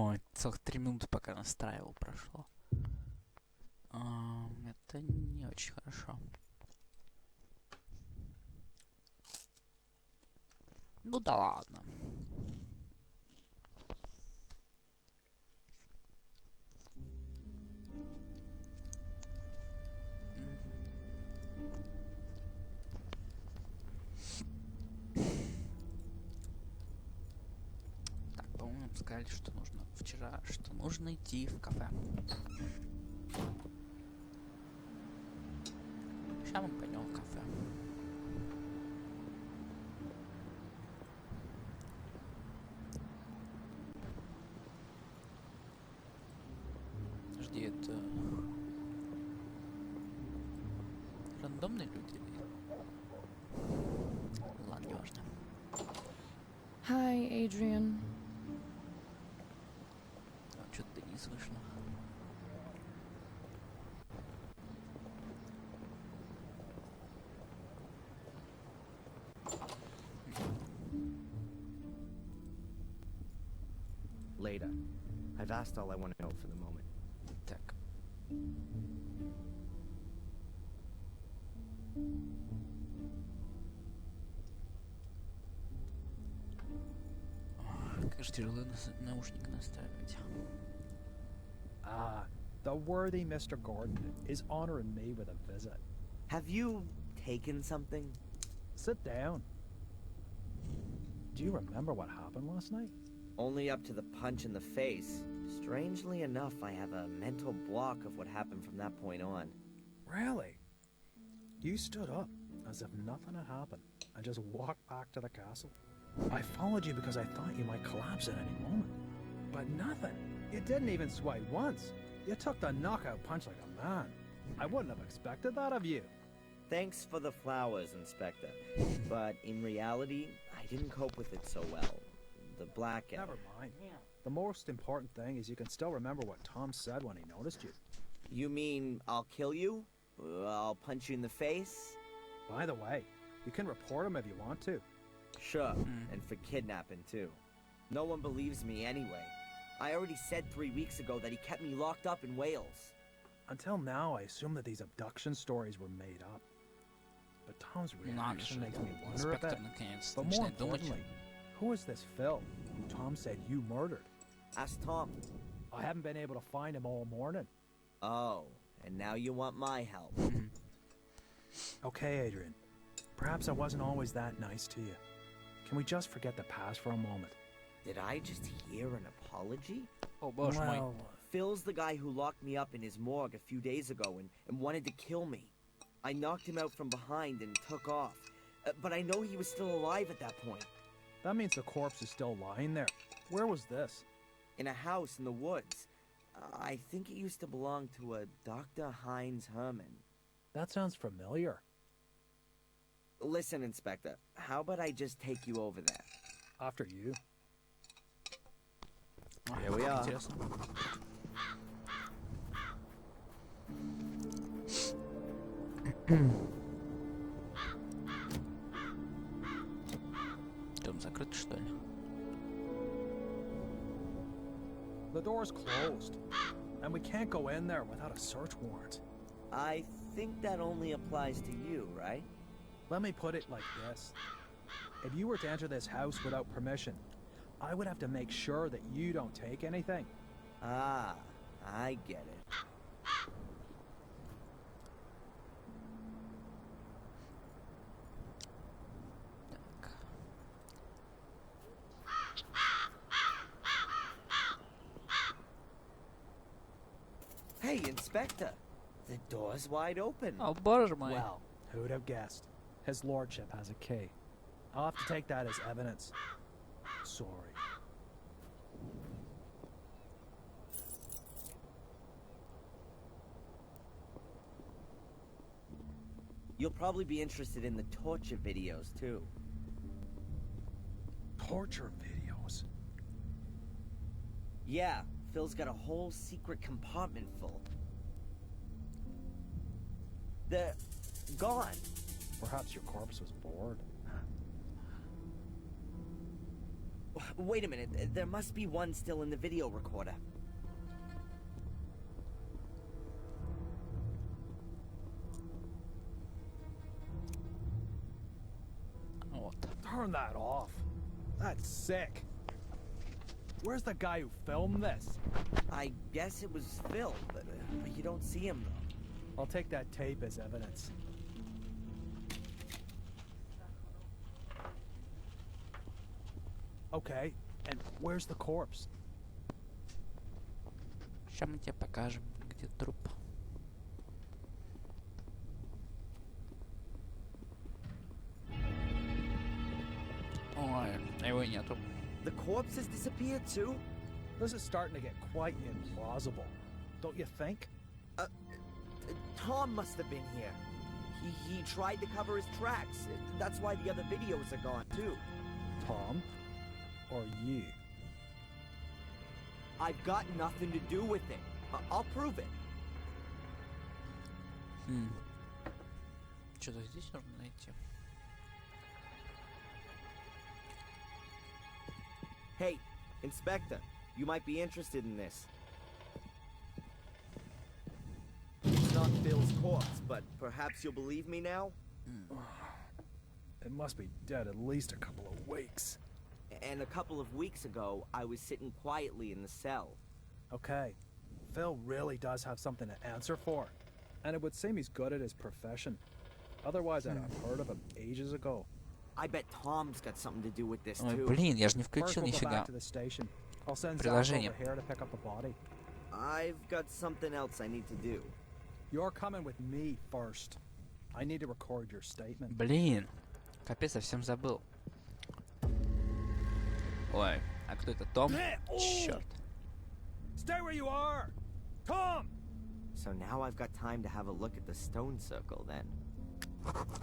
Ой, целых 3 минуты пока настраивал прошло. Это не очень хорошо. Ну да ладно. Так, по-моему, нам сказали, что нужно вчера, что нужно идти в кафе. Сейчас мы пойдем в кафе. Жди, это рандомные люди? Ладно, не важно. Hi, Adrian. Что-то Денис вышло. Later. I've asked all I want to know for the moment. Так. Как же тяжело наушник настраивать. The worthy Mr. Gordon is honoring me with a visit. Have you taken something? Sit down. Do you remember what happened last night? Only up to the punch in the face. Strangely enough, I have a mental block of what happened from that point on. Really? You stood up as if nothing had happened and just walked back to the castle. I followed you because I thought you might collapse at any moment. But nothing. You didn't even swipe once. You took the knockout punch like a man. I wouldn't have expected that of you. Thanks for the flowers, Inspector. But in reality, I didn't cope with it so well. The blackout. Never mind. The most important thing is you can still remember what Tom said when he noticed you. You mean I'll kill you? I'll punch you in the face? By the way, you can report him if you want to. Sure, and for kidnapping too. No one believes me anyway. I already said 3 weeks ago that he kept me locked up in Wales. Until now, I assumed that these abduction stories were made up. But Tom's reaction makes me wonder a bit. But more importantly, who is this Phil, who Tom said you murdered? Ask Tom. I haven't been able to find him all morning. Oh, and now you want my help. Okay, Adrian. Perhaps I wasn't always that nice to you. Can we just forget the past for a moment? Did I just hear an apology? О, боже мой. Well, Phil's the guy who locked me up in his morgue a few days ago and wanted to kill me. I knocked him out from behind and took off. But I know he was still alive at that point. that means the corpse is still lying there. Where was this? In a house in the woods. I think it used to belong to a Dr. Heinz Herman. That sounds familiar. Listen, Inspector, how about I just take you over there? After you. Here we are. Интересно. Дом закрыт, что ли? The door's closed, and we can't go in there without a search warrant. I think that only applies to you, right? Let me put it like this. If you were to enter this house without permission, I would have to make sure that you don't take anything. Ah, I get it. Так. Hey, Inspector, the door's wide open. О, боже мой. Well, who'd have guessed? His lordship has a key. I'll have to take that as evidence. Sorry. You'll probably be interested in the torture videos, too. Torture videos? Yeah, Phil's got a whole secret compartment full. They're gone. Perhaps your corpse was bored. Wait a minute. There must be one still in the video recorder. Вот. Turn that off. That's sick. Where's the guy who filmed this? I guess it was Phil, but you don't see him though. I'll take that tape as evidence. Okay, and where's the corpse? Сейчас мы тебе покажем, где труп. Ой, его нету. The corpse has disappeared too? This is starting to get quite implausible, don't you think? Tom must have been here. He tried to cover his tracks. That's why the other videos are gone too. Tom? Or you? I've got nothing to do with it. I'll prove it. Что-то здесь нужно найти. Hey, Inspector, you might be interested in this. It's not Phil's corpse, but perhaps you'll believe me now? It must be dead at least a couple of weeks. And a couple of weeks ago, I was sitting quietly in the cell. Okay, Phil really does have something to answer for. And it would seem he's good at his profession. Otherwise, I'd have heard of him ages ago. I bet Tom's got something to do with this Ой, too. блин, я же не First, включил we'll go нифига. back to the station. I'll send Zach Приложение. over here to pick up the body. I've got something else I need to do. You're coming with me first. I need to record your statement. Блин, капец, совсем забыл. Ой, а кто это, Том? Черт. Stay where you are! Tom! So now I've got time to have a look at the stone circle then.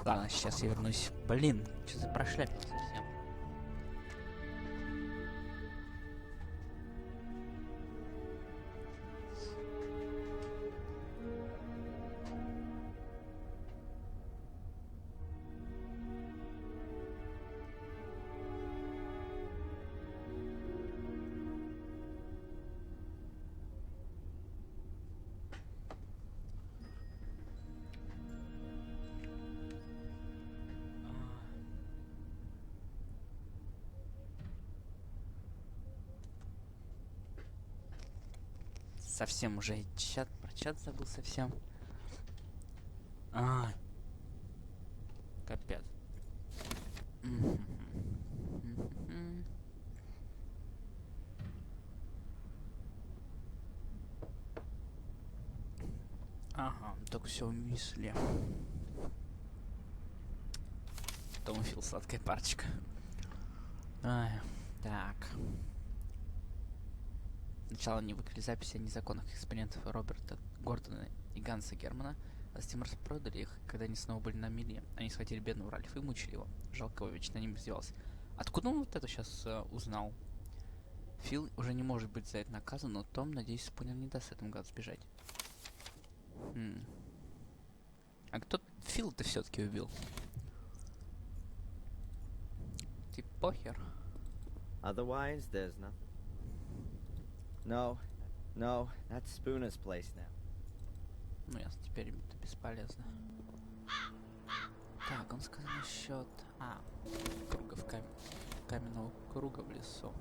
Ладно, сейчас я вернусь. Блин, что за прошляпил совсем. Совсем уже чат, про чат забыл совсем. А, капец. Ага, только все умисли. Том Фил, сладкая парочка. Ай, так. Сначала они выкрили записи о незаконных экспериментах Роберта Гордона и Ганса Германа, а затем распродали их, когда они снова были на мели. Они схватили бедного Ральфа и мучили его. Жалко, его вечно ним издевался. Откуда он вот это сейчас узнал? Фил уже не может быть за это наказан, но Том, надеюсь, Спунер не даст этому гаду сбежать. А кто Фил-то все-таки убил? Ты похер. Otherwise, there's nothing. No, that's Spooner's place now. Ну ясно, теперь это бесполезно. Так, он сказал насчет... круга в каменного круга в лесу.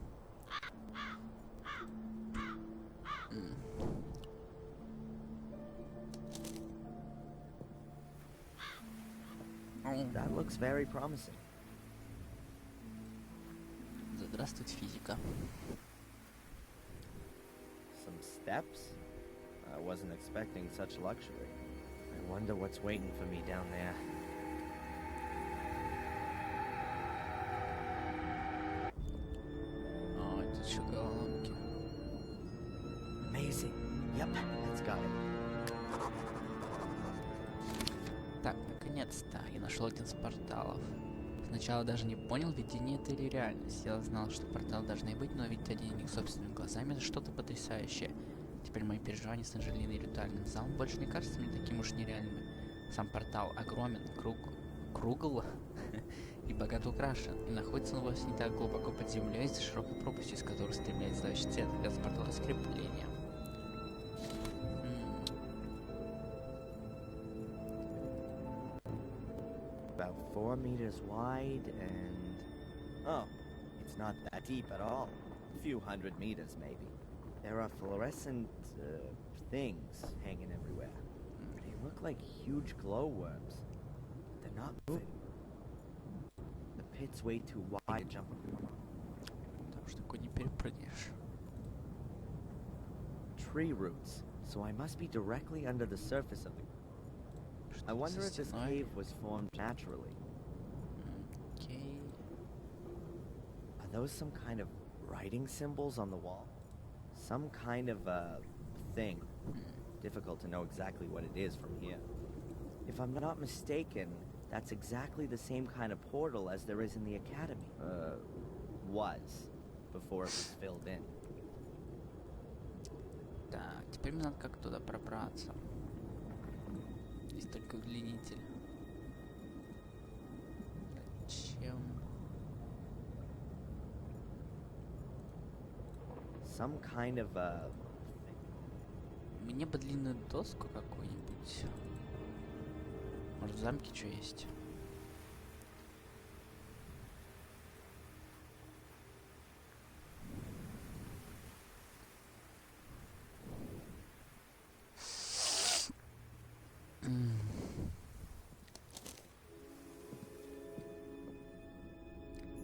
That looks very promising. Здравствует физика. Some steps? I wasn't expecting such luxury. I wonder what's waiting for me down there. О, это что, головоломки? Amazing. Yep, that's got it. Так, наконец-то я нашел один из порталов. Сначала даже не понял, видение это или реальность. Я знал, что порталы должны быть, но видеть один из них собственными глазами — это что-то потрясающее. Теперь мои переживания с Анжелиной и ритуальным залом больше не кажутся мне такими уж нереальными. Сам портал огромен, кругл и богато украшен, и находится он вовсе не так глубоко под землей, из-за широкой пропасти, из которой стремляется зловещий цвет газопортовое скрепление. About 4 meters wide and... Oh, it's not that deep at all. A few hundred meters, maybe. There are fluorescent, things hanging everywhere. They look like huge glowworms. They're not moving. The pit's way too wide to jump across. Потому что такой не перепрыгнешь. Tree roots, so I must be directly under the surface of the... I wonder if this cave was formed naturally. Окей. Are those some kind of writing symbols on the wall? Some kind of thing. Difficult to know exactly what it is from here. If I'm not mistaken, that's exactly the same kind of portal as there is in the academy. Was. Before it was filled in. Так, теперь мне надо как туда пробраться. Есть только удлинитель. Зачем? Some kind of Мне бы длинную доску какую-нибудь. Может, в замке что есть?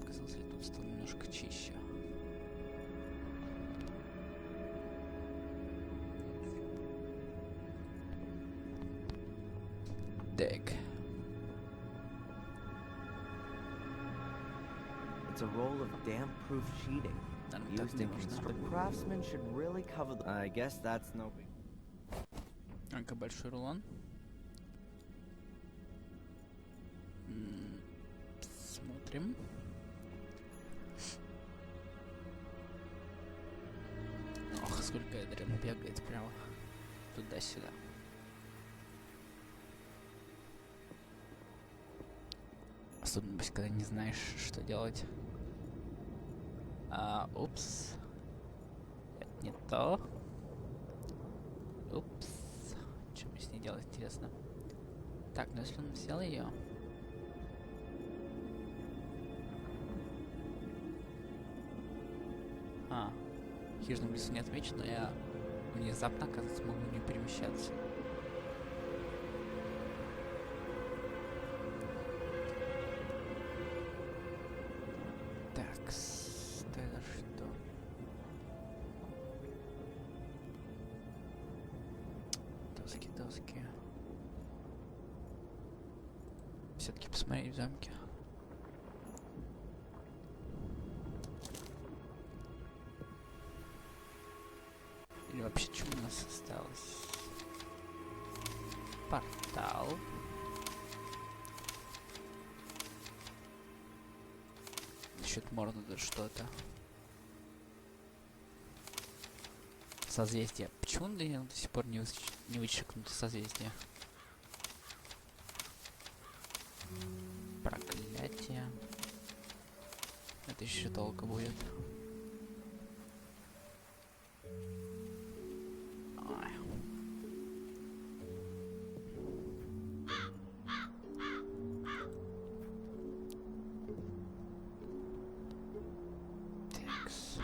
Показалось ли тут стало немножко чище? Так. It's a roll of damp-proof sheeting. Нам так Used не in нужно. construction. The craftsman should really cover the... I guess that's no big... Ну-ка, большой рулон. Смотрим. Ох, сколько Эдриан бегает прямо туда-сюда. Особенно, когда не знаешь, что делать. Упс. Это не то. Упс. Что мне с ней делать, интересно? Так, ну если он взял ее. В хижином лесу не отмечено, но я внезапно, оказывается, могу не перемещаться. Так, это что? Доски. Все-таки посмотреть в замке. Или вообще, что у нас осталось? Портал. Насчет морда что-то. Созвездие. Почему я до сих пор не вычеркнуто созвездие? Проклятие. Это еще долго будет. Ой. Такс.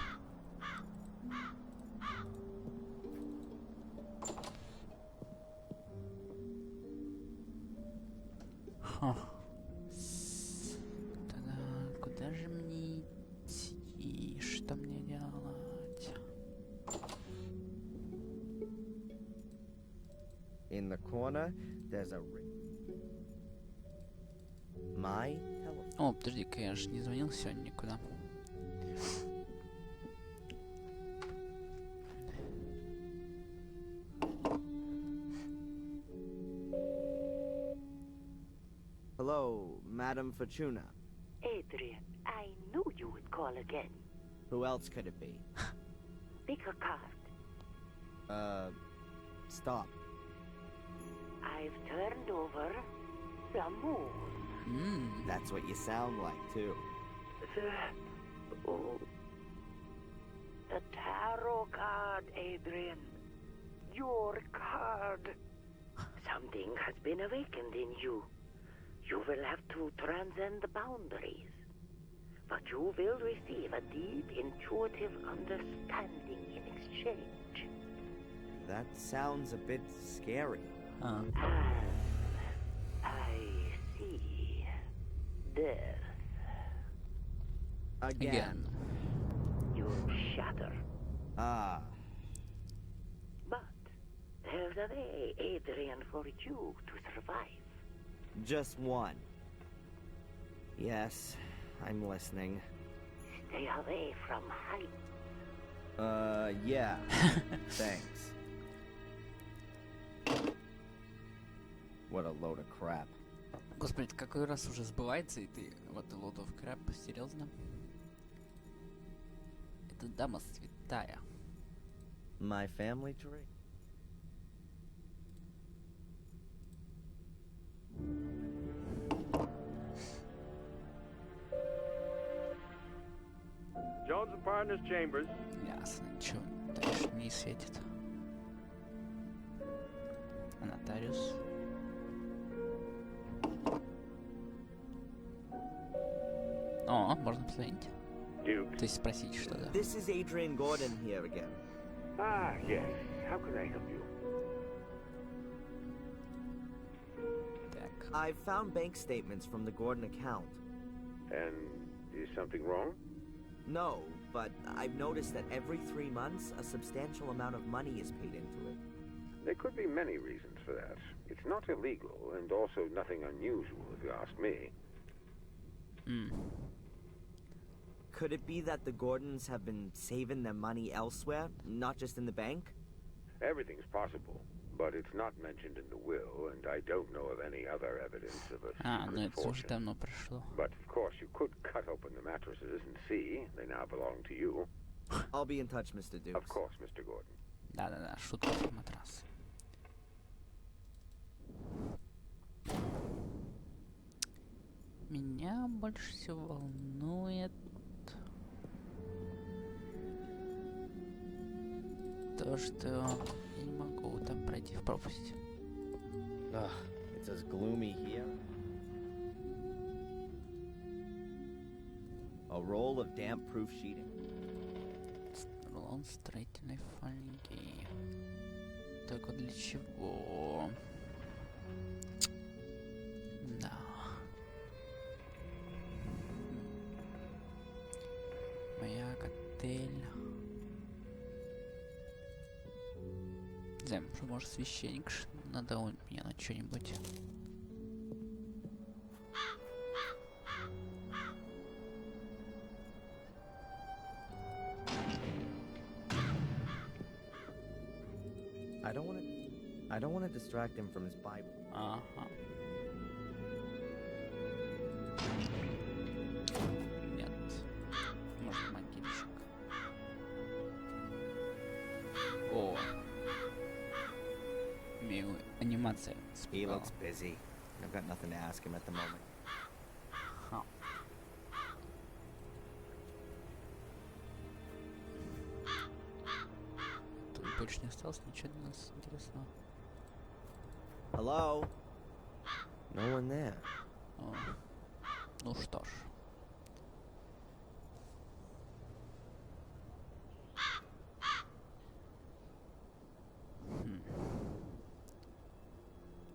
Тогда куда же мне идти? Что мне делать? In the corner, there's a ring. My telephone. О, подожди-ка, я же не звонил сегодня никуда. Hello, Madam Fortuna. Adrian, I knew you would call again. Who else could it be? Pick a card. Stop. I've turned over the moon. That's what you sound like, too. The tarot card, Adrian. Your card. Something has been awakened in you. You will have to transcend the boundaries. But you will receive a deep, intuitive understanding in exchange. That sounds a bit scary. As I see death. Again. You shatter. Ah. But there's a way, Adrian, for you to survive. Just one. Yes, I'm listening. Stay away from heights. Yeah. Thanks. What a load of crap. Господи, какой раз уже сбывается, и ты вот load of crap, серьезно? Это дама святая. My family tree? Jones and Partners Chambers. Ясно, ничего дальше не светит. А нотариус? О, можно позвонить. Duke. То есть спросить что-то. This is Adrian Gordon here again. Ah, yes. How can I help you? Так. I've found bank statements from the Gordon account. And is something wrong? No, but I've noticed that every 3 months, a substantial amount of money is paid into it. There could be many reasons for that. It's not illegal, and also nothing unusual, if you ask me. Could it be that the Gordons have been saving their money elsewhere, not just in the bank? Everything's possible, but it's not mentioned in the will, and I don't know of any other evidence of a А, ну secret это уже fortune. давно прошло. But of course, you could cut open the mattresses and see. They now belong to you. I'll be in touch, Mr. Dukes. Of course, Mr. Gordon. Да-да-да, шутка про матрас. Меня больше всего волнует то, что я не могу там пройти в пропасть. Ugh, it's as gloomy here. A roll of damp-proof sheeting. Рулон строительной фольги. Только для чего? Да. Маяк, отель. Не знаю, может священник надо меня на что-нибудь. I don't want to distract him from his Bible. Ага. Нет. Может, могильщик. О. Анимация. He looks busy. I've got nothing to ask him at the moment. Ха. Тут больше не осталось ничего для нас интересного. Hello? No one there. О. Ну что ж.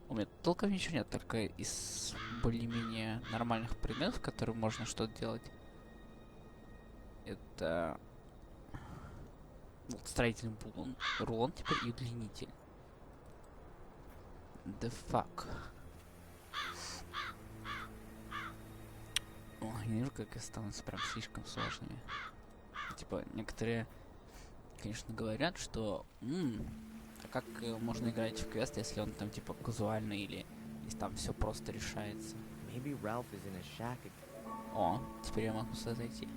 У меня толком ничего нет, только из более-менее нормальных предметов, которые можно что-то делать. Это вот строительный рулон теперь и удлинитель. The fuck. Ой, я не вижу, как становятся прям слишком сложными. Типа, некоторые, конечно, говорят, что а как можно играть в квест, если он там типа казуальный или если там все просто решается. Maybe Ralph is in his shack again. О, теперь я могу сюда зайти.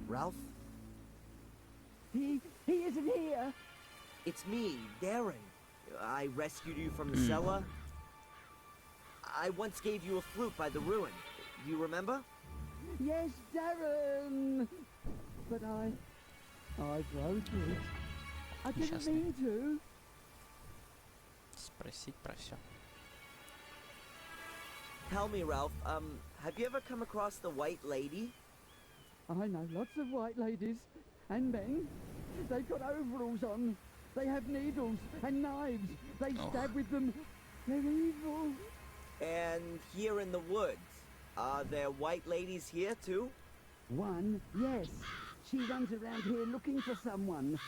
Ralph? He isn't here. It's me, Darren. I rescued you from the cellar. I once gave you a flute by the ruin. You remember? Yes, Darren! But I broke it. I didn't Несчастный. mean to. Спросить про все. Tell me, Ralph, have you ever come across the White Lady? I know lots of white ladies and men. They've got overalls on. They have needles and knives. They stab with them. They're evil. And here in the woods, are there white ladies here too? One, yes. She runs around here looking for someone.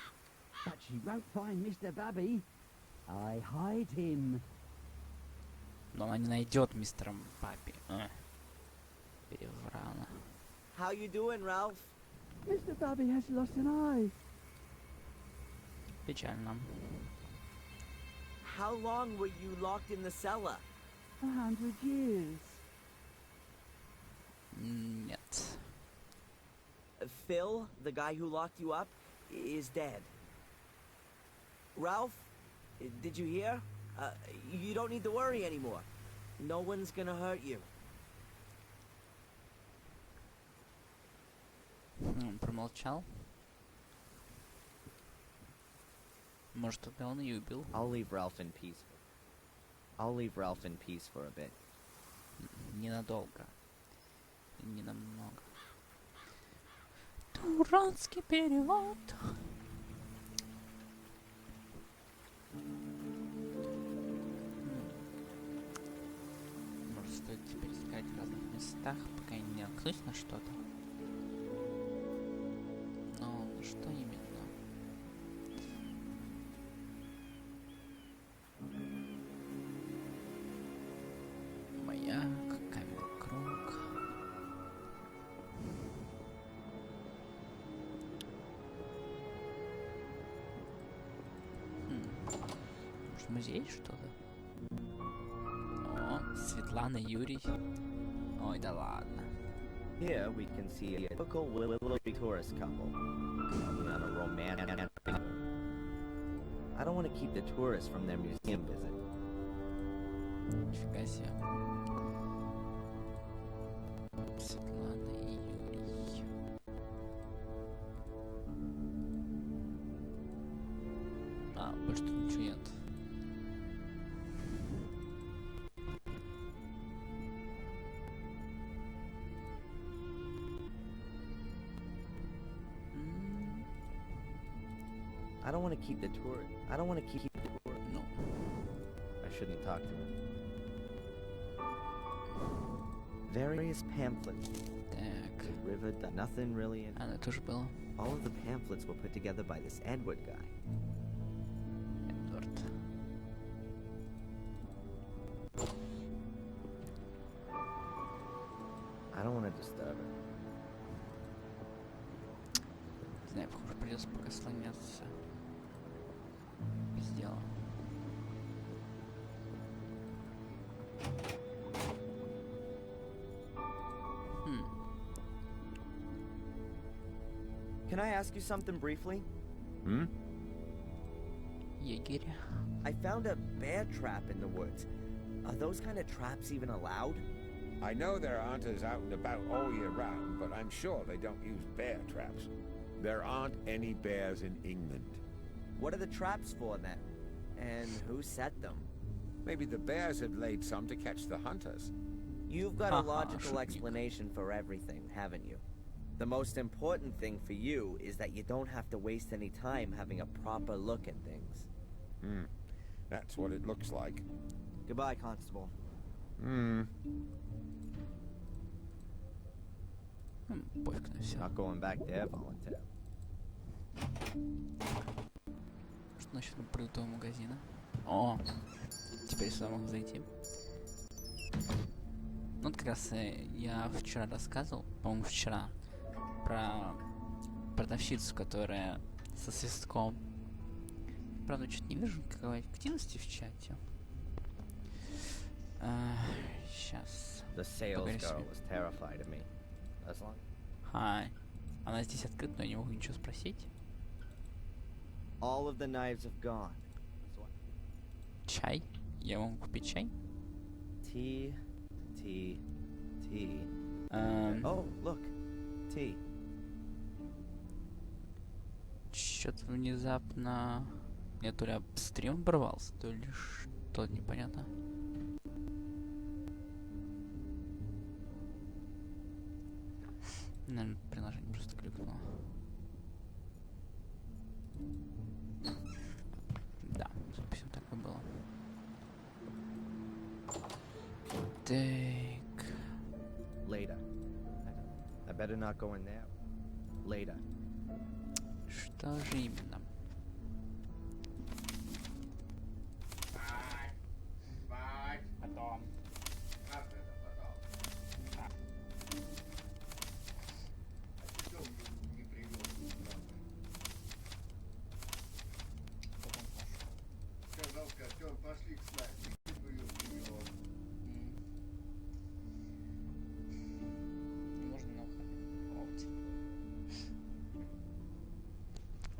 But she won't find Mr. Bubby. I hide him. Но она не найдет мистера Папи. Переврала. How you doing, Ralph? Mr. Bubby has lost an eye. Печально. How long were you locked in the cellar? 100 years. Нет. Phil, the guy who locked you up, is dead. Ralph, did you hear? You don't need to worry anymore. No one's gonna hurt you. Он промолчал. Может, тогда он и убил. I'll leave Ralph in peace. I'll leave Ralph in peace for a bit. Ненадолго. Ненамного. Дурацкий перевод. Может, стоит теперь искать в разных местах, пока я не наткнусь на что-то. Но что именно? Маяк, каменный круг. Может, музей что-то? О, Светлана, Юрий. Ой, да ладно. Here we can see a typical willowy tourist couple. Probably on a romantic. I don't want to keep the tourists from their museum visit. Нифига себе. Светлана и Юрий. Больше тут ничего нет. I don't want to keep the tour. I don't want to keep the tour. Ну, I shouldn't talk to him. Various pamphlets. так. River, nothing really. А, ну это уже было. All of the pamphlets were put together by this Edward guy. Эдвард. I don't want to disturb her. Не знаю, похоже, придется пока слоняться. Без дела. Can I ask you something briefly? Hmm? Егерь. I found a bear trap in the woods. Are those kind of traps even allowed? I know there are hunters out and about all year round, but I'm sure they don't use bear traps. There aren't any bears in England. What are the traps for then? And who set them? Maybe the bears had laid some to catch the hunters. You've got a Haha, logical шутник. explanation for everything, haven't you? The most important thing for you is that you don't have to waste any time having a proper look at things. That's what it looks like. Goodbye, Constable. Пофиг на все. Not going back there voluntarily. Что насчет продуктового магазина? О, теперь сюда могу зайти. Ну, вот как раз я вчера рассказывал, по-моему, вчера, про продавщицу, которая со свистком. Правда, что-то не вижу какой активности в чате. Сейчас. The sales girl was terrified of me. As long. Hi. Она здесь открыта, но я не могу ничего спросить. All of the knives have gone. Чай? Я могу купить чай? T, T, T. Oh, look. T. Чё-то внезапно... Я то ли стрим оборвался, то ли что, непонятно. Наверное, приложение просто кликнуло. Да, допустим, так и было. Так. Later. I better not go in there. Later. Что же именно? Потом. Как это потом? А что не привез? Сказал, Костёр, пошли к Славе. Ты ее привез. Можно на уход.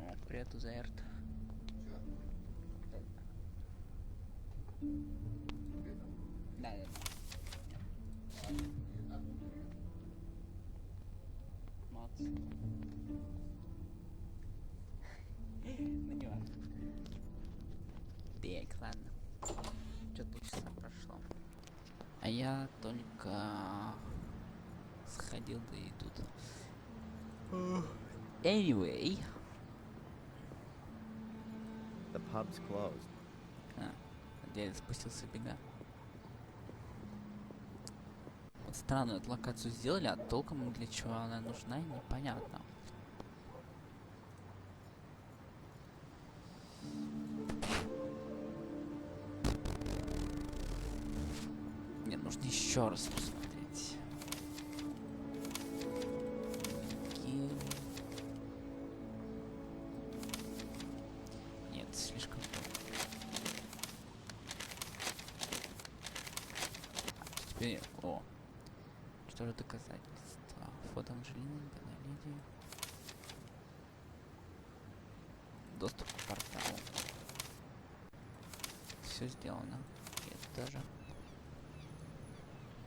О, привет, Узаэрт. Да, да, да. Молодцы. Ну не важно. Так, ладно. Что-то полчаса прошло. А я только сходил, да и тут. Anyway. The pub's closed. Я спустился в бега. Вот странную эту локацию сделали, а толком для чего она нужна, непонятно. Мне нужно еще раз посмотреть. Нет, слишком долго. Теперь, о, что же доказательства? Фото Анджелины, леди. Доступ к порталу. Все сделано. И это тоже.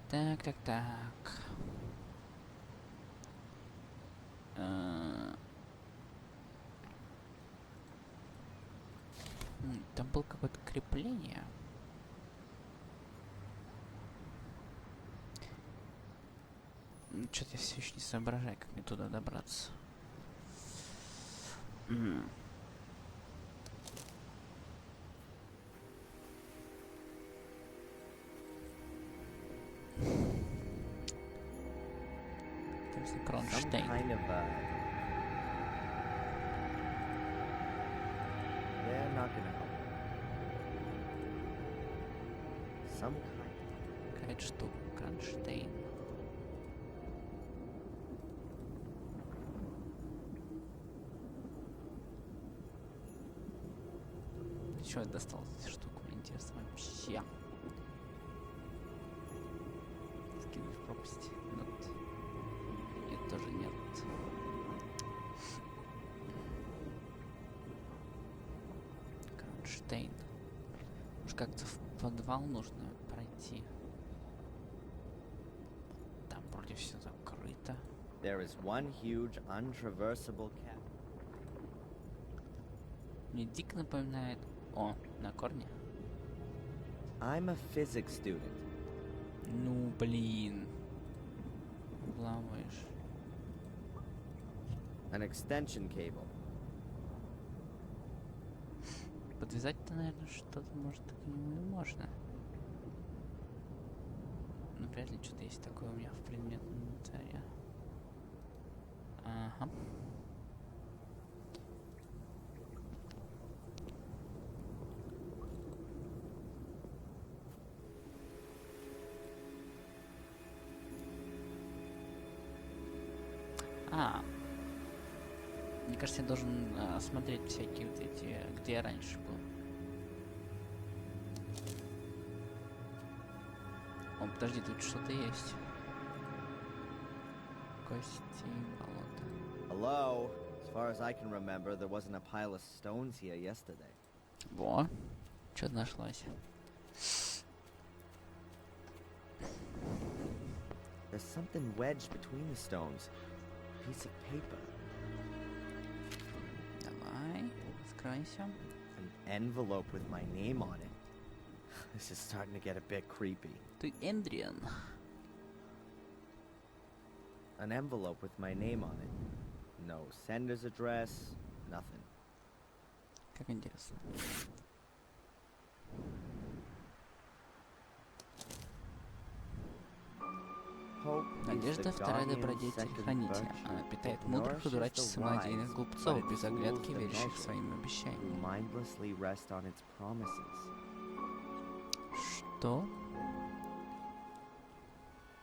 Так. Там было какое-то крепление. Что-то я все еще не соображаю, как мне туда добраться. Some Кронштейн. kind of they're not gonna help. Some kind. Какая-то штука. Кронштейн. Чего я достал эту штуку? Мне интересно вообще. Скинуть в пропасть. Нет. Нет, тоже нет. Кронштейн. Может, как-то в подвал нужно пройти. Там вроде все закрыто. There is one huge untraversable cap. Мне дико напоминает... О, на корне. I'm a physics student. Ну, блин. Вламываешь. An extension cable. Подвязать-то, наверное, что-то, может, к нему и можно. Ну, вряд ли что-то есть такое у меня в предметном инвентаре. Ага. Мне кажется, я должен смотреть всякие вот эти, где я раньше был. О, подожди, тут что-то есть. Кости, болото. Hello? As far as I can remember, there wasn't a pile of stones here yesterday. Во, что-то нашлось. There's something wedged between the stones. A piece of paper. Давай, скройся. An envelope with my name on it. This is starting to get a bit creepy. Ты Эндриан. An envelope with my name on it. No sender's address, nothing. Как интересно. Надежда — вторая добродетель хранителя. Она питает мудрых и дурачащих самонадеянных глупцов, без оглядки верящих своим обещаниям. Что?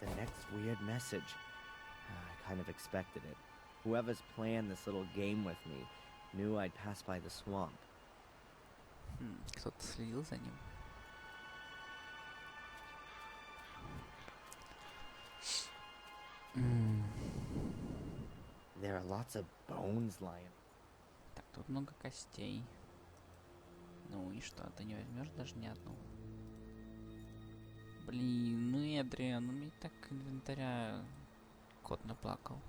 The next weird message. I kind of expected it. Whoever's planned this little game with me knew I'd pass by the swamp. Кто-то следил за ним. There are lots of bones lying. Так, тут много костей. Ну и что, ты не возьмешь даже ни одну? Блин, ну Эдриан, ну мне так инвентаря кот наплакал.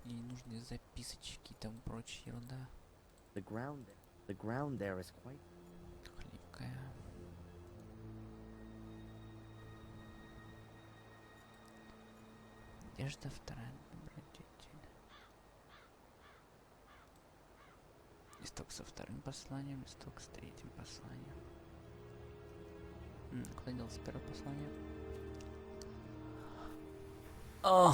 Мне нужны записочки и там прочая ерунда. The ground there is quite Хлипкая. Надежда — вторая добродетель. Листок со вторым посланием, листок с третьим посланием. Куда делось первое послание? О!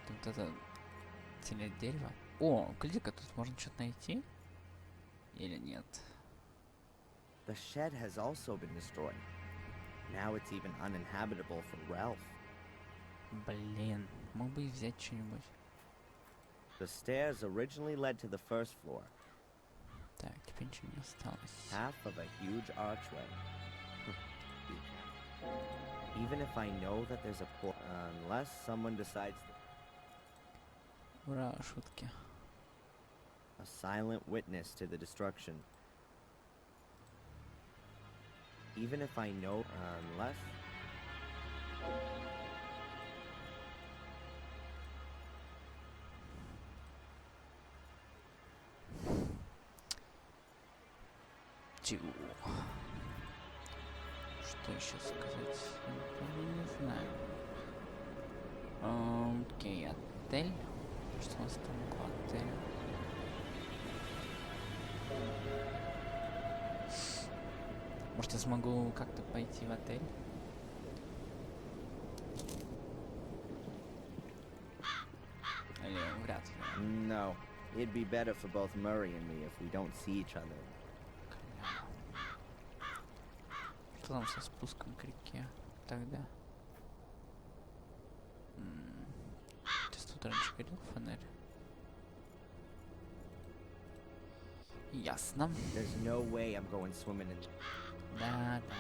Тут это целое дерево. О, гляди-ка, тут можно что-то найти? Или нет? The shed has also been destroyed. Now it's even uninhabitable for Ralph. Блин, мог бы и взять что-нибудь. The stairs originally led to the first floor. Так, теперь ничего не осталось. Half of a huge archway. Even if I know that there's a portal, unless someone decides to... Ура, шутки. A silent witness to the destruction. Even if I know, unless... Чего? Что еще сказать? Не знаю. Окей, отель. Что у нас там около отеля? Может, я смогу как-то пойти в отель? Или вряд ли. No. It'd be better for both Murray and me if we don't see each other. Что там со спуском к реке тогда? Сейчас тут раньше горел фонарь. Ясно. There's no way I'm going swimming in... Да, да.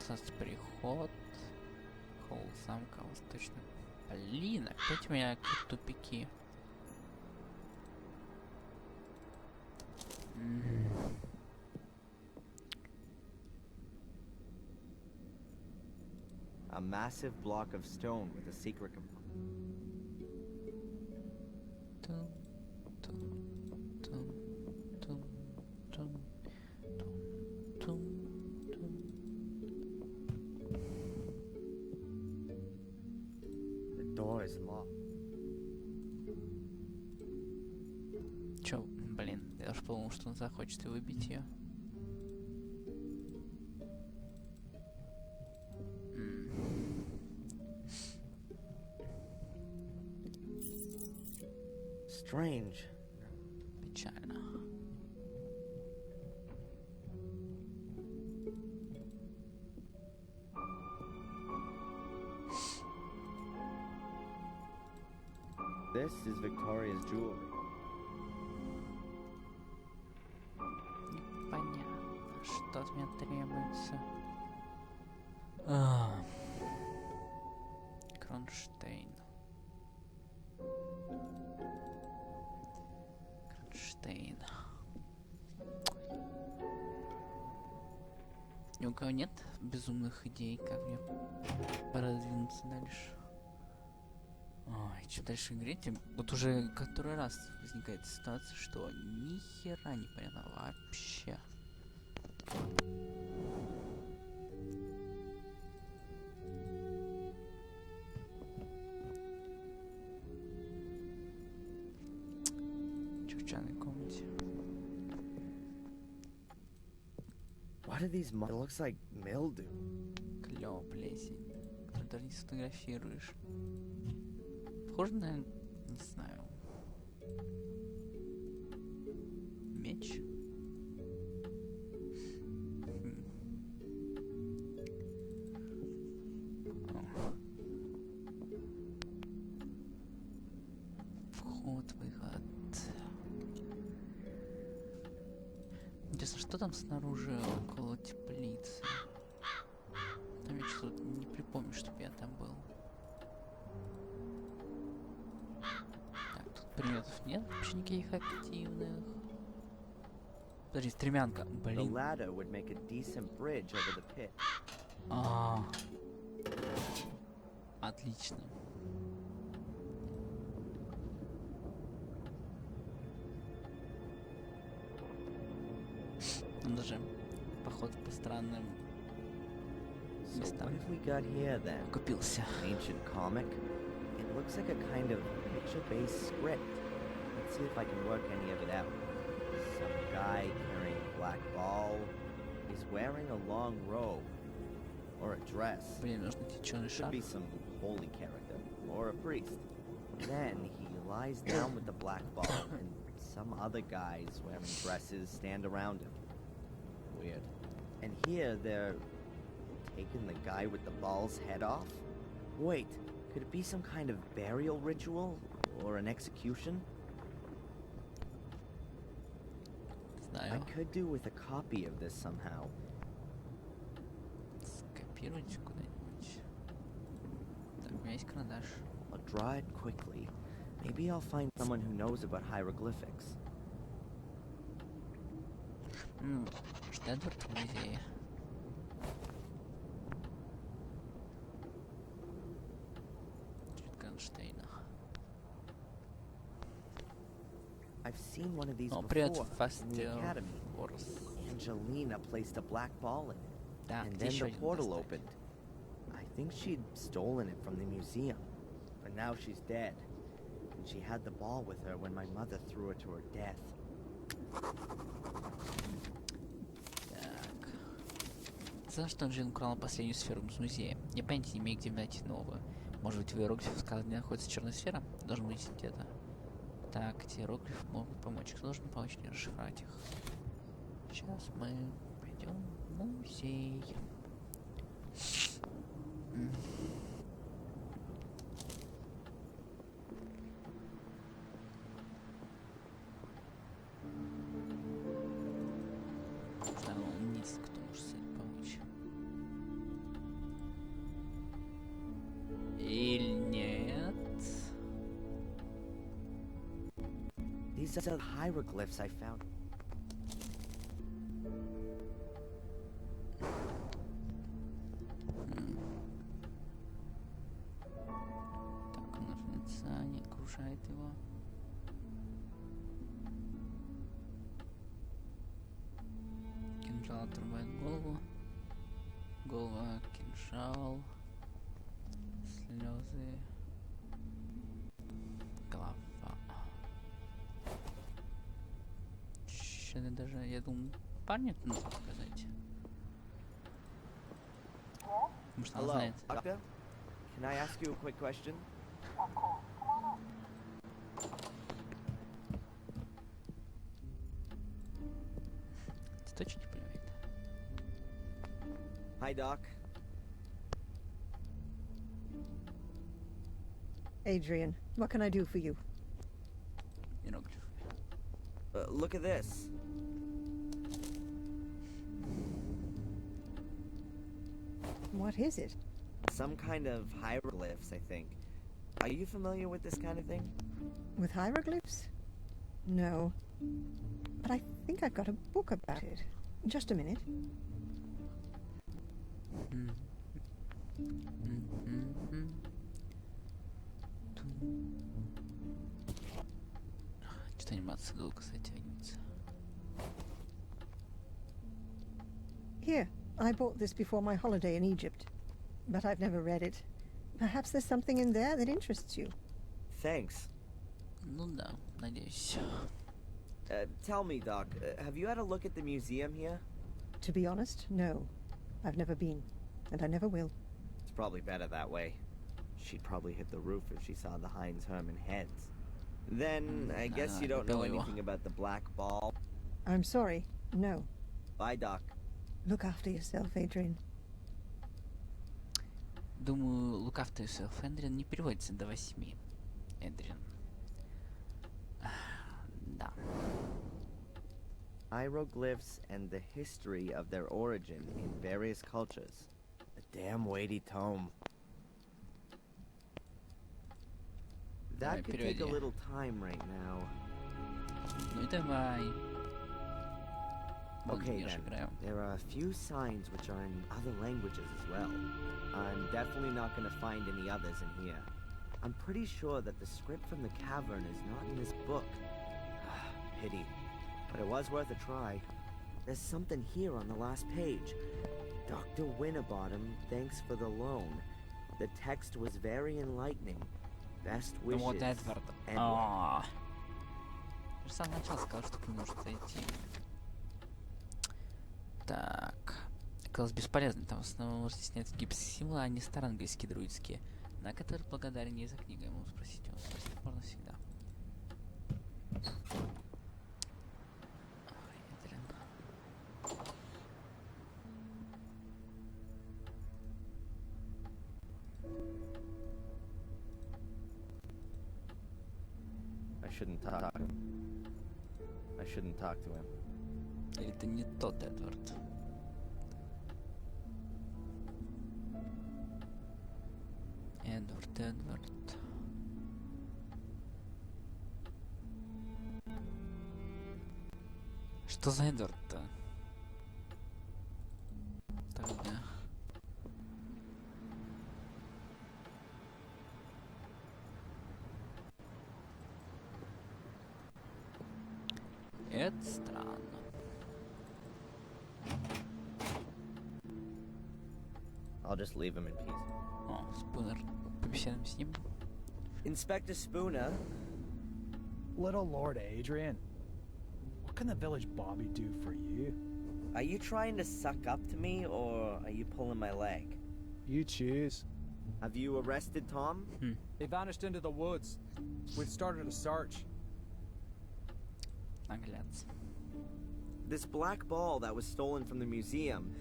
Соцпереход. Холл замка, восточный. Блин, опять у меня какие-то тупики. A massive block of stone with a secret compartment. The door is locked. Чё, блин, я уж подумал, что он захочет и выбить ее. Strange. Печально. This is Victoria's jewelry. Непонятно, что от меня требуется. Кронштейн. Кронштейн. Ни у кого нет безумных идей, как мне продвинуться дальше? Ой, чем дальше в игре, тем... Вот уже который раз возникает ситуация, что ни хера не понятно вообще. Чурчаной комнате. What are these? It looks like mildew. Клёво, плесень. Которую даже не сфотографируешь. Похоже на, не знаю, меч. Вход, выход. Интересно, что там снаружи около теплицы? Там я что-то не припомню, чтобы я там был. Так, тут предметов нет вообще никаких активных. Подожди, стремянка. The Блин. ladder would make a decent bridge over the pit. Отлично. Ну, даже поход по странным So местам what have we got here then? купился. Ancient comic? It looks like a kind of picture-based script. Let's see if I can work any of it out. Some guy carrying a black ball. He's wearing a long robe. Or a dress. Блин, нужно найти черный Should шар. be some holy character. Or a priest. Then he lies down with the black ball and some other guys wearing dresses stand around him. Weird. And here they're taking the guy with the ball's head off? Wait, could it be some kind of burial ritual? Or an execution? I Знаю. could do with a copy of this somehow. Скопировать куда-нибудь. Так, у меня есть карандаш. I'll draw it quickly. Maybe I'll find someone who knows about hieroglyphics. Штедвард в музее. Чуть Кронштейна. I've seen one of these О, привет, before in the Фастел academy. Ворс. Angelina placed a black ball in it, Да, and где then еще the один portal поставить? opened. I think she'd stolen it from the museum, but now she's dead. And she had the ball with her when my mother threw her to her death. Так. За что Джин украла последнюю сферу из музея? Я понятия не имею, где найти новую. Может быть, в иероглифе сказано, где находится черная сфера? Должен быть где-то. Так, эти иероглифы могут помочь. Кто должен помочь мне расшифровать их? Сейчас мы пойдем в музей. Там вниз, кто может с этим помочь. Или нет? These are the hieroglyphs I found. Так, он нажмется, не окружает его. Кинжал отрубает голову. Голова, кинжал. Слезы. Голова. Что-то даже, я думаю, парня нужно показать. Может, она Hello, знает. doctor? Can I ask you a quick question? Ты точно не понимает? Hi, doc. Adrian, what can I do for you? Иероглиф. Look at this. What is it? Some kind of hieroglyphs, I think. Are you familiar with this kind of thing? With hieroglyphs? No. But I think I've got a book about it. Just a minute. Что-то анимация долго затянется. Here, I bought this before my holiday in Egypt. But I've never read it. Perhaps there's something in there that interests you. Thanks. Ну да, надеюсь. Tell me, Doc, have you had a look at the museum here? To be honest, no. I've never been, and I never will. It's probably better that way. She'd probably hit the roof if she saw the Heinz Herman heads. Then, I guess you don't know anything about the black ball. I'm sorry, no. Bye, Doc. Look after yourself, Adrian. Думаю, look after yourself, Эдриан, не переводится до 8. Эдриан. Да. Hieroglyphs and the history of their origin in various cultures. A damn weighty tome. That could take a little time right now. Ну и давай. Okay then, there are a few signs which are in other languages as well. I'm definitely not going to find any others in here. I'm pretty sure that the script from the cavern is not in this book. Pity. But it was worth a try. There's something here on the last page. Dr. Winterbottom, thanks for the loan. The text was very enlightening. Best wishes. Ну вот Эдвард. Я же с самого начала сказал, что к нему может зайти. Так. Оказалось бесполезно, там в основном разъясняются гипсимволы, а не староанглийские друидские, на которых благодарен ей за книгу. Ему спросить можно всегда. I shouldn't talk to him. Или это не тот Эдвард? Эдвард. Что за Эдвард-то? Тогда. Это странно. I'll just leave him in peace. О, Спунер. Побеседуем с ним. Inspector Spooner. Little Lord Adrian, what can the village Bobby do for you? Are you trying to suck up to me, or are you pulling my leg? You choose. Have you arrested Tom? He vanished into the woods. We've started a search. Наглец. This black ball that was stolen from the museum.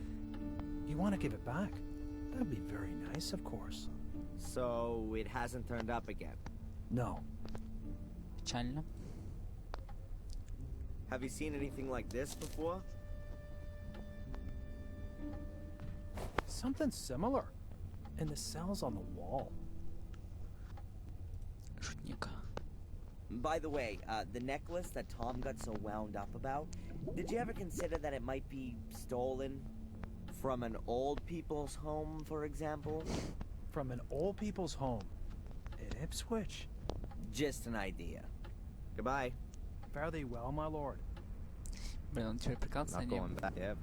You want to give it back? That'd be very nice, of course. So it hasn't turned up again? No. Печально. Have you seen anything like this before? Something similar. In the cells on the wall. Шутник. By the way, the necklace that Tom got so wound up about, did you ever consider that it might be stolen? From an old people's home, for example? From an old people's home in Ipswich? Just an idea. Goodbye. Fare thee well, my lord. Блин, он теперь прикалывается на Not нем. going back ever.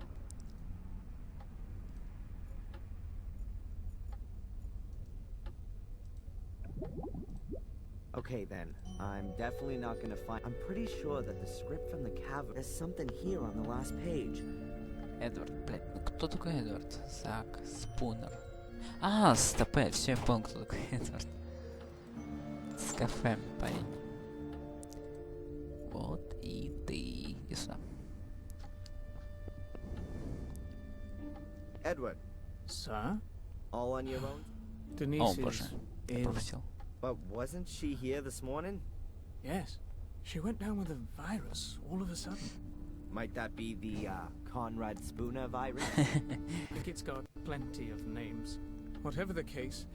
Okay then, I'm definitely not gonna find. I'm pretty sure that the script from the cavern. There's something here on the last page. Эдвард, блядь, ну кто такой Эдвард? Зак, Спунер. А, стопэ, все, я понял, кто такой Эдвард. С кафе, парень. Вот и ты. Иди сюда. Edward, Sir? all on your own? Denise О, боже, is я in... пропустил. But wasn't she here this morning? Yes. She went down with a virus all of a sudden. Might that be the Conrad Spooner virus? I think it's got plenty of names. Whatever the case,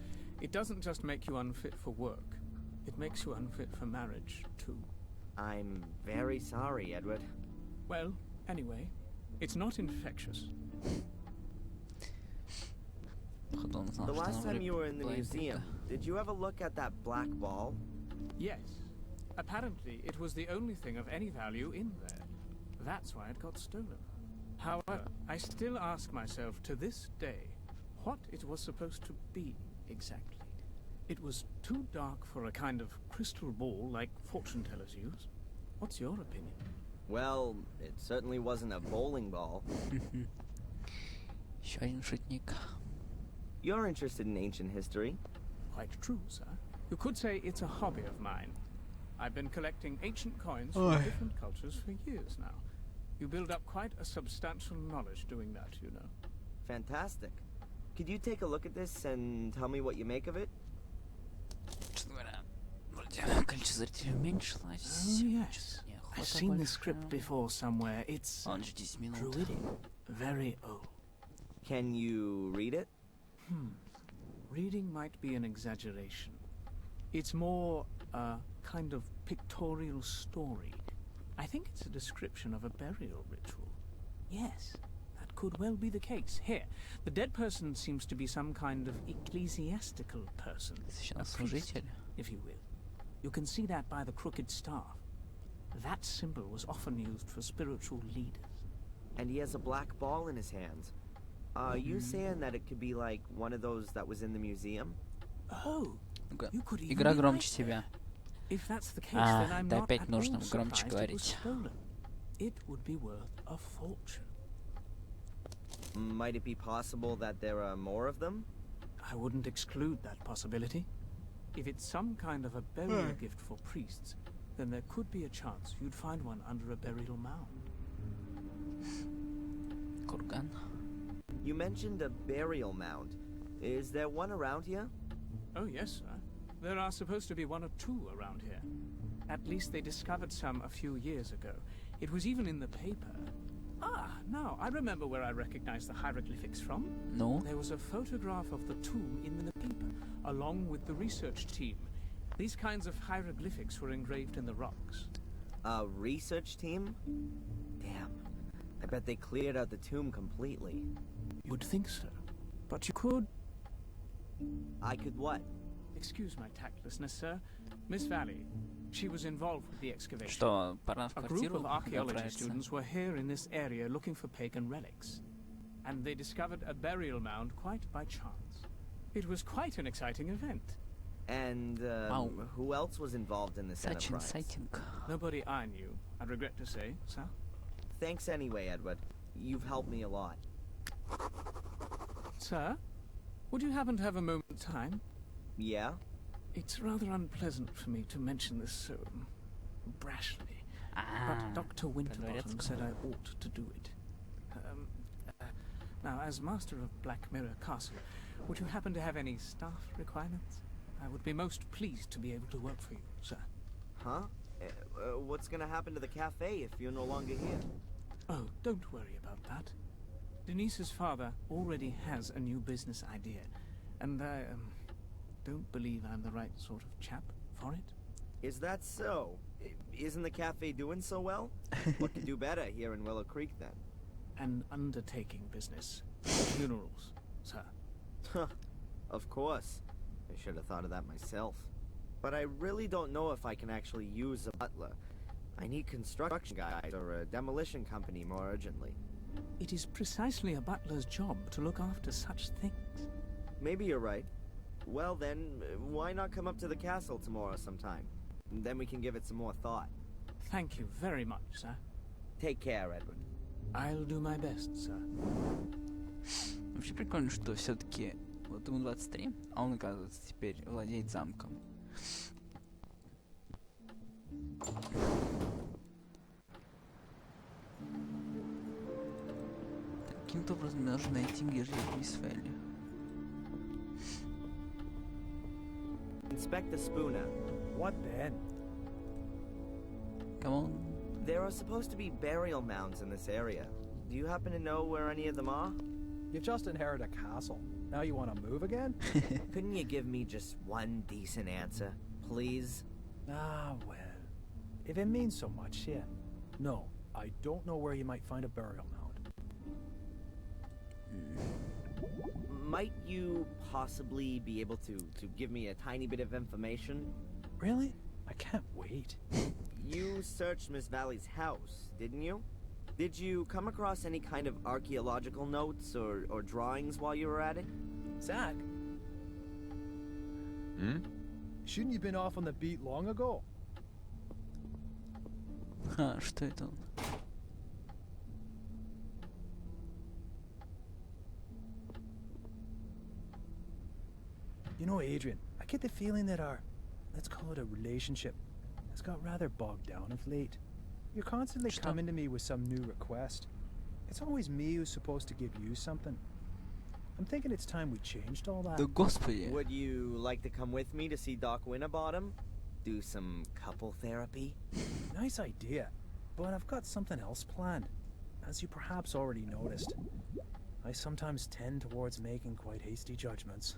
it doesn't just make you unfit for work. It makes you unfit for marriage, too. I'm very sorry, Edward. Well, anyway, it's not infectious. The last time you were in the museum, did you ever look at that black ball? Yes. Apparently, it was the only thing of any value in there. That's why it got stolen. However, I still ask myself to this day what it was supposed to be exactly. It was too dark for a kind of crystal ball like fortune tellers use. What's your opinion? Well, it certainly wasn't a bowling ball. Еще один шутник. You're interested in ancient history? Quite true, sir. You could say it's a hobby of mine. I've been collecting ancient coins from different cultures for years now. You build up quite a substantial knowledge doing that, you know. Fantastic. Could you take a look at this and tell me what you make of it? Количество зрителей уменьшилось. Oh, yes. I've seen this script before somewhere. It's druidic, very old. Can you read it? Reading might be an exaggeration. It's more a kind of pictorial story. I think it's a description of a burial ritual. Yes, that could well be the case. Here, the dead person seems to be some kind of ecclesiastical person. A priest, if you will. You can see that by the crooked staff. That symbol was often used for spiritual leaders. And he has a black ball in his hands. Are you saying that it could be like one of those that was in the museum? Oh, you could even Игра громче тебя. If that's the case, then I'm да not опять at нужно all громче surprised it was говорить. stolen. It would be worth a fortune. Might it be possible that there are more of them? I wouldn't exclude that possibility. If it's some kind of a burial gift for priests, then there could be a chance you'd find one under a burial mound. Курган. You mentioned a burial mound. Is there one around here? Oh, yes, sir. There are supposed to be one or two around here. At least they discovered some a few years ago. It was even in the paper. Ah, now, I remember where I recognized the hieroglyphics from. No. There was a photograph of the tomb in the paper, along with the research team. These kinds of hieroglyphics were engraved in the rocks. A research team? Damn. I bet they cleared out the tomb completely. You'd think so. But you could... I could what? Excuse my tactlessness, sir. Miss Valley, she was involved with the excavation. Что, пора в A group квартиру of archaeology отправиться? students were here in this area looking for pagan relics. And they discovered a burial mound quite by chance. It was quite an exciting event. And, Wow. who else was involved in this Such enterprise? exciting. Nobody I knew, I regret to say, sir. Thanks anyway, Edward. You've helped me a lot. Sir, would you happen to have a moment of time? Yeah? It's rather unpleasant for me to mention this so brashly, but Dr. Winterbottom said I ought to do it. Now, as master of Black Mirror Castle, would you happen to have any staff requirements? I would be most pleased to be able to work for you, sir. Huh? What's gonna happen to the cafe if you're no longer here? Oh, don't worry about that. Denise's father already has a new business idea, and I don't believe I'm the right sort of chap for it. Is that so? Isn't the cafe doing so well? What could do better here in Willow Creek then? An undertaking business. Funerals, sir. Huh. Of course. I should have thought of that myself. But I really don't know if I can actually use a butler. I need construction guys or a demolition company more urgently. It is precisely a butler's job to look after such things. Maybe you're right. Well then, why not come up to the castle tomorrow sometime? Then we can give it some more thought. Thank you very much, sir. Take care, Edward. I'll do my best, sir. Вообще прикольно, что все-таки вот ему 23, а он, оказывается, теперь владеет замком. Каким-то образом мне нужно найти, где живет мисс Вэлли. Inspector Spooner. What then? Come on. There are supposed to be burial mounds in this area. Do you happen to know where any of them are? You've just inherited a castle. Now you want to move again? Couldn't you give me just one decent answer, please? Ah, well. If it means so much, yeah. No, I don't know where you might find a burial mound. Might you possibly be able to give me a tiny bit of information? Really? I can't wait. You searched Miss Valley's house, didn't you? Did you come across any kind of archaeological notes or drawings while you were at it? Zach? Hmm? Shouldn't you been off on the beat long ago? Ха, что это он? You know, Adrian, I get the feeling that our, let's call it a relationship, has got rather bogged down of late. You're constantly coming to me with some new request. It's always me who's supposed to give you something. I'm thinking it's time we changed all that. Да господи. Would you like to come with me to see Doc Winterbottom? Do some couple therapy? Nice idea, but I've got something else planned. As you perhaps already noticed, I sometimes tend towards making quite hasty judgments.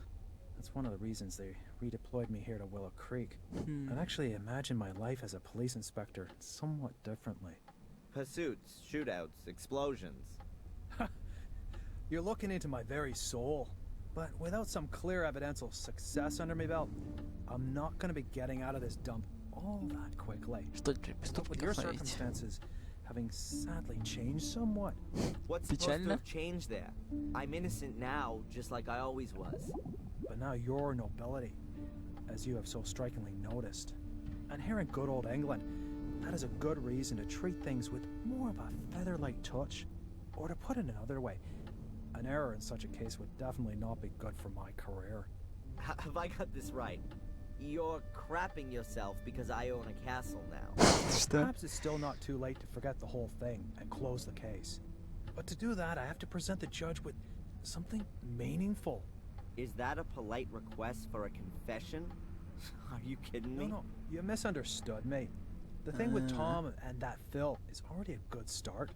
That's one of the reasons they redeployed me here to Willow Creek. I'd actually imagine my life as a police inspector somewhat differently. Pursuits, shootouts, explosions. You're looking into my very soul. But without some clear evidential success under my belt, I'm not going to be getting out of this dump all that quickly. Что для But with your преступников ловить? circumstances having sadly changed somewhat. What's supposed to Печально? have changed there? I'm innocent now, just like I always was. But now your nobility, as you have so strikingly noticed. And here in good old England, that is a good reason to treat things with more of a feather-light touch. Or to put it another way, an error in such a case would definitely not be good for my career. Have I got this right? You're crapping yourself because I own a castle now. Что? Perhaps it's still not too late to forget the whole thing and close the case. But to do that, I have to present the judge with something meaningful. Is that a polite request for a confession? Are you kidding me? No, you misunderstood me. The thing with Tom and that Phil is already a good start.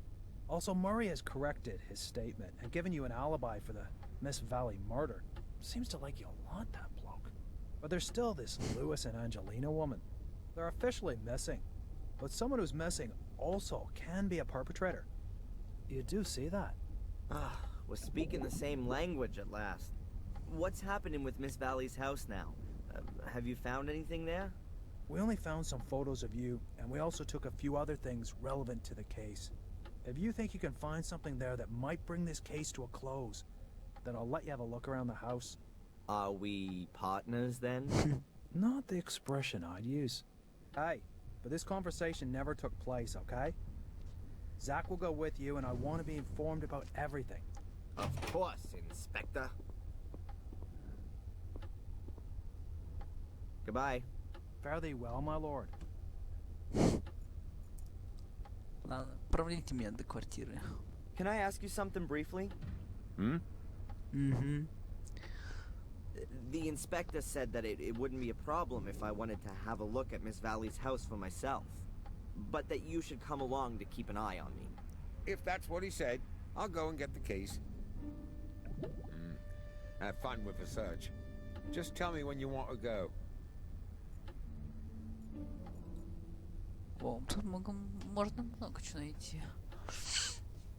Also, Murray has corrected his statement and given you an alibi for the Miss Valley murder. Seems to like you a lot, that bloke. But there's still this Lewis and Angelina woman. They're officially missing. But someone who's missing also can be a perpetrator. You do see that? Ah, we're speaking the same language at last. What's happening with Miss Valley's house now? Have you found anything there? We only found some photos of you, and we also took a few other things relevant to the case. If you think you can find something there that might bring this case to a close, then I'll let you have a look around the house. Are we partners then? Not the expression I'd use. Hey, but this conversation never took place, okay? Zach will go with you, and I want to be informed about everything. Of course, Inspector. Goodbye. Fare thee well, my lord. Ладно, проводите меня до квартиры. Can I ask you something briefly? Hmm? Угу. The inspector said that it wouldn't be a problem if I wanted to have a look at Miss Valley's house for myself. But that you should come along to keep an eye on me. If that's what he said, I'll go and get the keys. Have fun with the search. Just tell me when you want to go. О, тут можно много чего найти.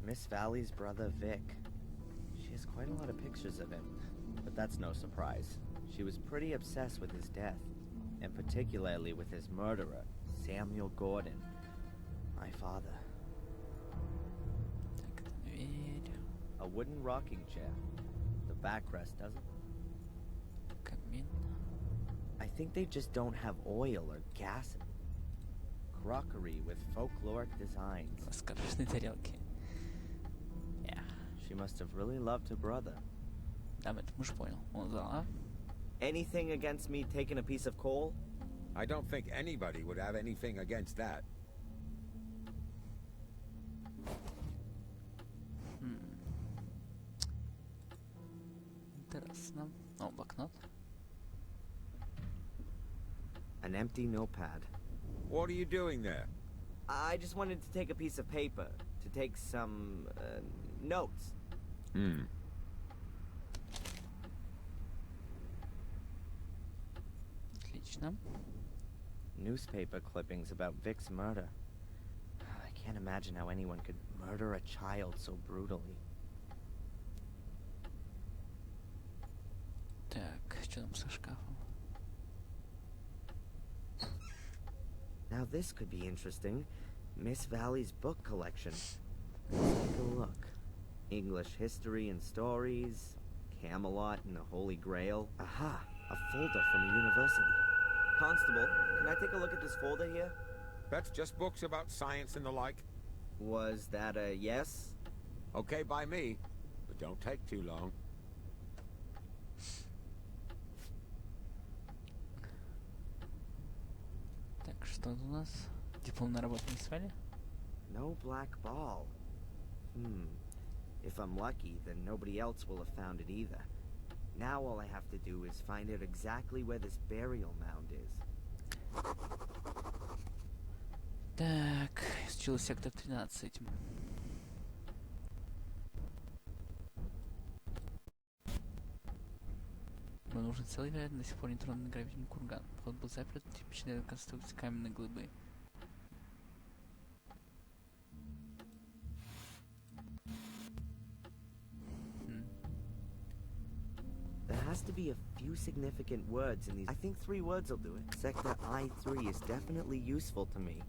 Miss Valley's brother Vic. She has quite a lot of pictures of him. But that's no surprise. She was pretty obsessed with his death. And particularly with his murderer, Samuel Gordon. My father. Так, дверь. A wooden rocking chair. The backrest doesn't. Камин. I think they just don't have oil or gas in it. Crockery with folkloric designs. Сказочные тарелки. Yeah. She must have really loved her brother. Да, это муж понял. Он знал, Anything against me taking a piece of coal? I don't think anybody would have anything against that. Интересно. О, блокнот. An empty notepad. What are you doing there? I just wanted to take a piece of paper to take some notes. Отлично. Newspaper clippings about Vic's murder. I can't imagine how anyone could murder a child so brutally. Так, что там со шкафом? Now this could be interesting. Miss Valley's book collection. Let's take a look. English history and stories, Camelot and the Holy Grail. Aha, a folder from a university. Constable, can I take a look at this folder here? That's just books about science and the like. Was that a yes? Okay by me, but don't take too long. Так, что тут у нас? Дипломная работа не свали? No black ball. If I'm lucky, then nobody else will have found it either. Now all I have to do is find out exactly where this burial mound is. Так, изучил сектор 13. Мне нужен целый, вероятно, до сих пор нейтронный гравитный курган. Вход был заперт, типичная конструкция каменной глыбы. There has to be a few significant words in these. I think 3 words will do it. Sector I-3 is definitely useful to me.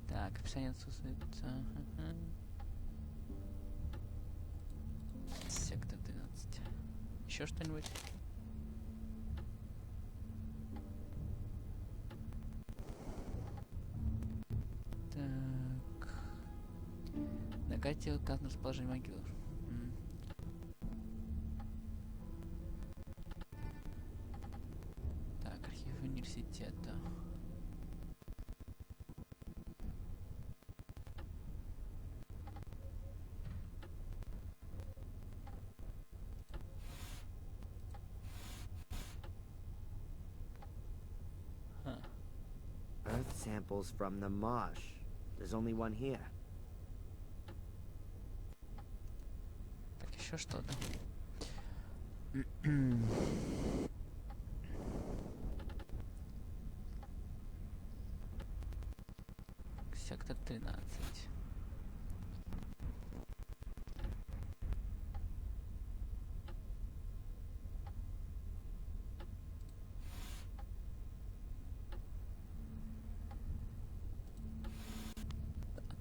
Так, описание отсутствует. Сектор 12. Еще что-нибудь? Так. На карте указано расположение могилы. Так, архив университета. Earth samples from the marsh. There's only one here. Так, еще что-то. Сектор 13.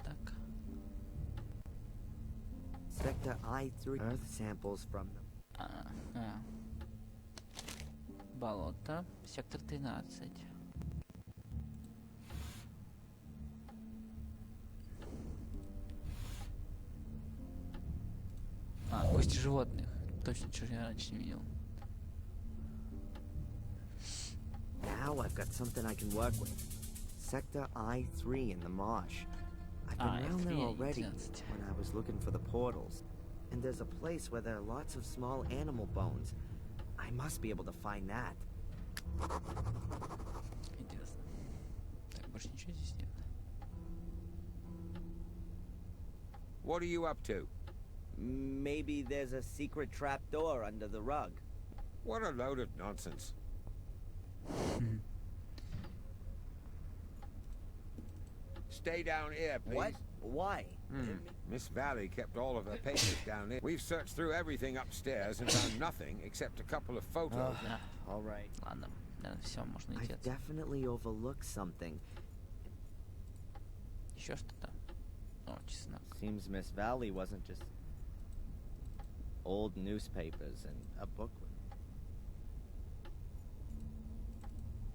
Так. Sector I-3. Earth samples from the... Ага. Болото. Сектор 13. Кости животных. Точно, чего я раньше не видел. Now I've got something I can work with. Sector I-3 in the marsh. I've been around there already when I was looking for the portals. And there's a place where there are lots of small animal bones. I must be able to find that. Интересно. Так, больше ничего здесь нет. What are you up to? Maybe there's a secret trapdoor under the rug. What a load of nonsense. Stay down here, please. What? Why? Miss Valley kept all of her papers down here. We've searched through everything upstairs and found nothing except a couple of photos. All right. Ладно, наверное, все, можно идти. I've definitely overlooked something. Еще что-то? О, чеснок. Seems Miss Valley wasn't just old newspapers and a booklet.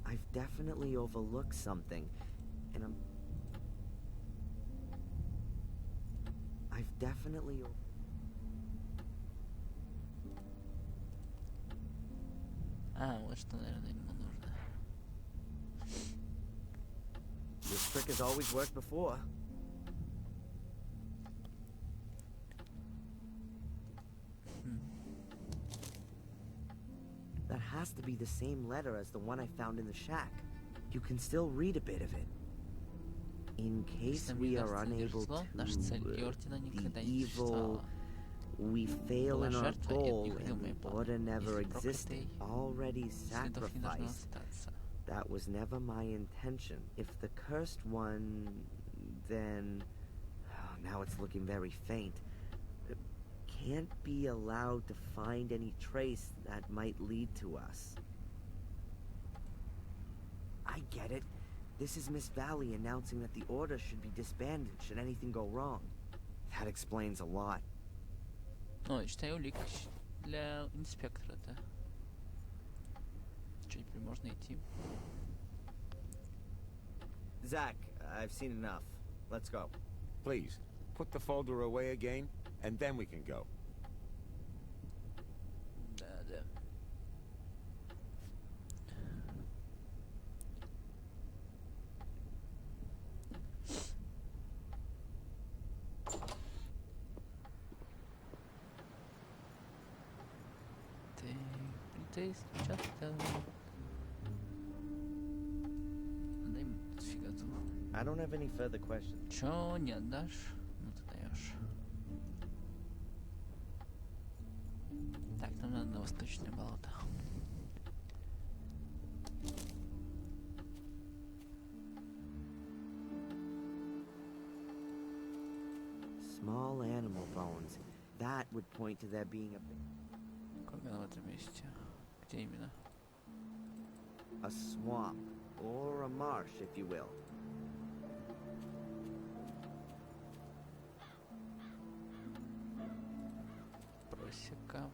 I've definitely overlooked something, and I've definitely... Вот что, наверное, ему нужно. This trick has always worked before. That has to be the same letter as the one I found in the shack. You can still read a bit of it. In case Если we мне are удастся unable держать зло, наша to цель и ордена никогда the не evil, существовала. we fail Была in our жертва, и это goal, не and уходимые the планы. order never Если existed, проклятый, already следов не должно sacrificed. остаться. That was never my intention. If the cursed one, then... Oh, now it's looking very faint. Can't be allowed to find any trace that might lead to us. I get it. This is Miss Valley announcing that the Order should be disbanded should anything go wrong. That explains a lot. О, читаю улик для инспектора-то. Что, теперь можно идти? Zach, I've seen enough. Let's go. Please, put the folder away again, and then we can go. Да, да. Ты полицейский участок. Дай мне тут фигату. I don't have any further questions. Чё не отдашь? Ну ты даешь. Так, нам надо на восточное болото. Small animal bones. That would point to there being Как оно в этом месте? Где именно? a swamp, or a marsh, if you will. Просека.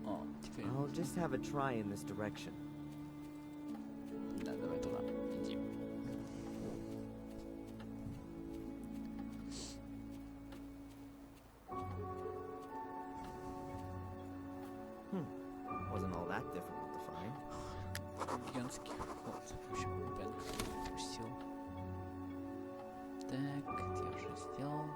О, теперь... I'll just have a try in this direction. Да, давай туда. Иди. Wasn't all that difficult to find. Гигантский ход. Вообще, ребенок запустил. Так, это я уже сделал.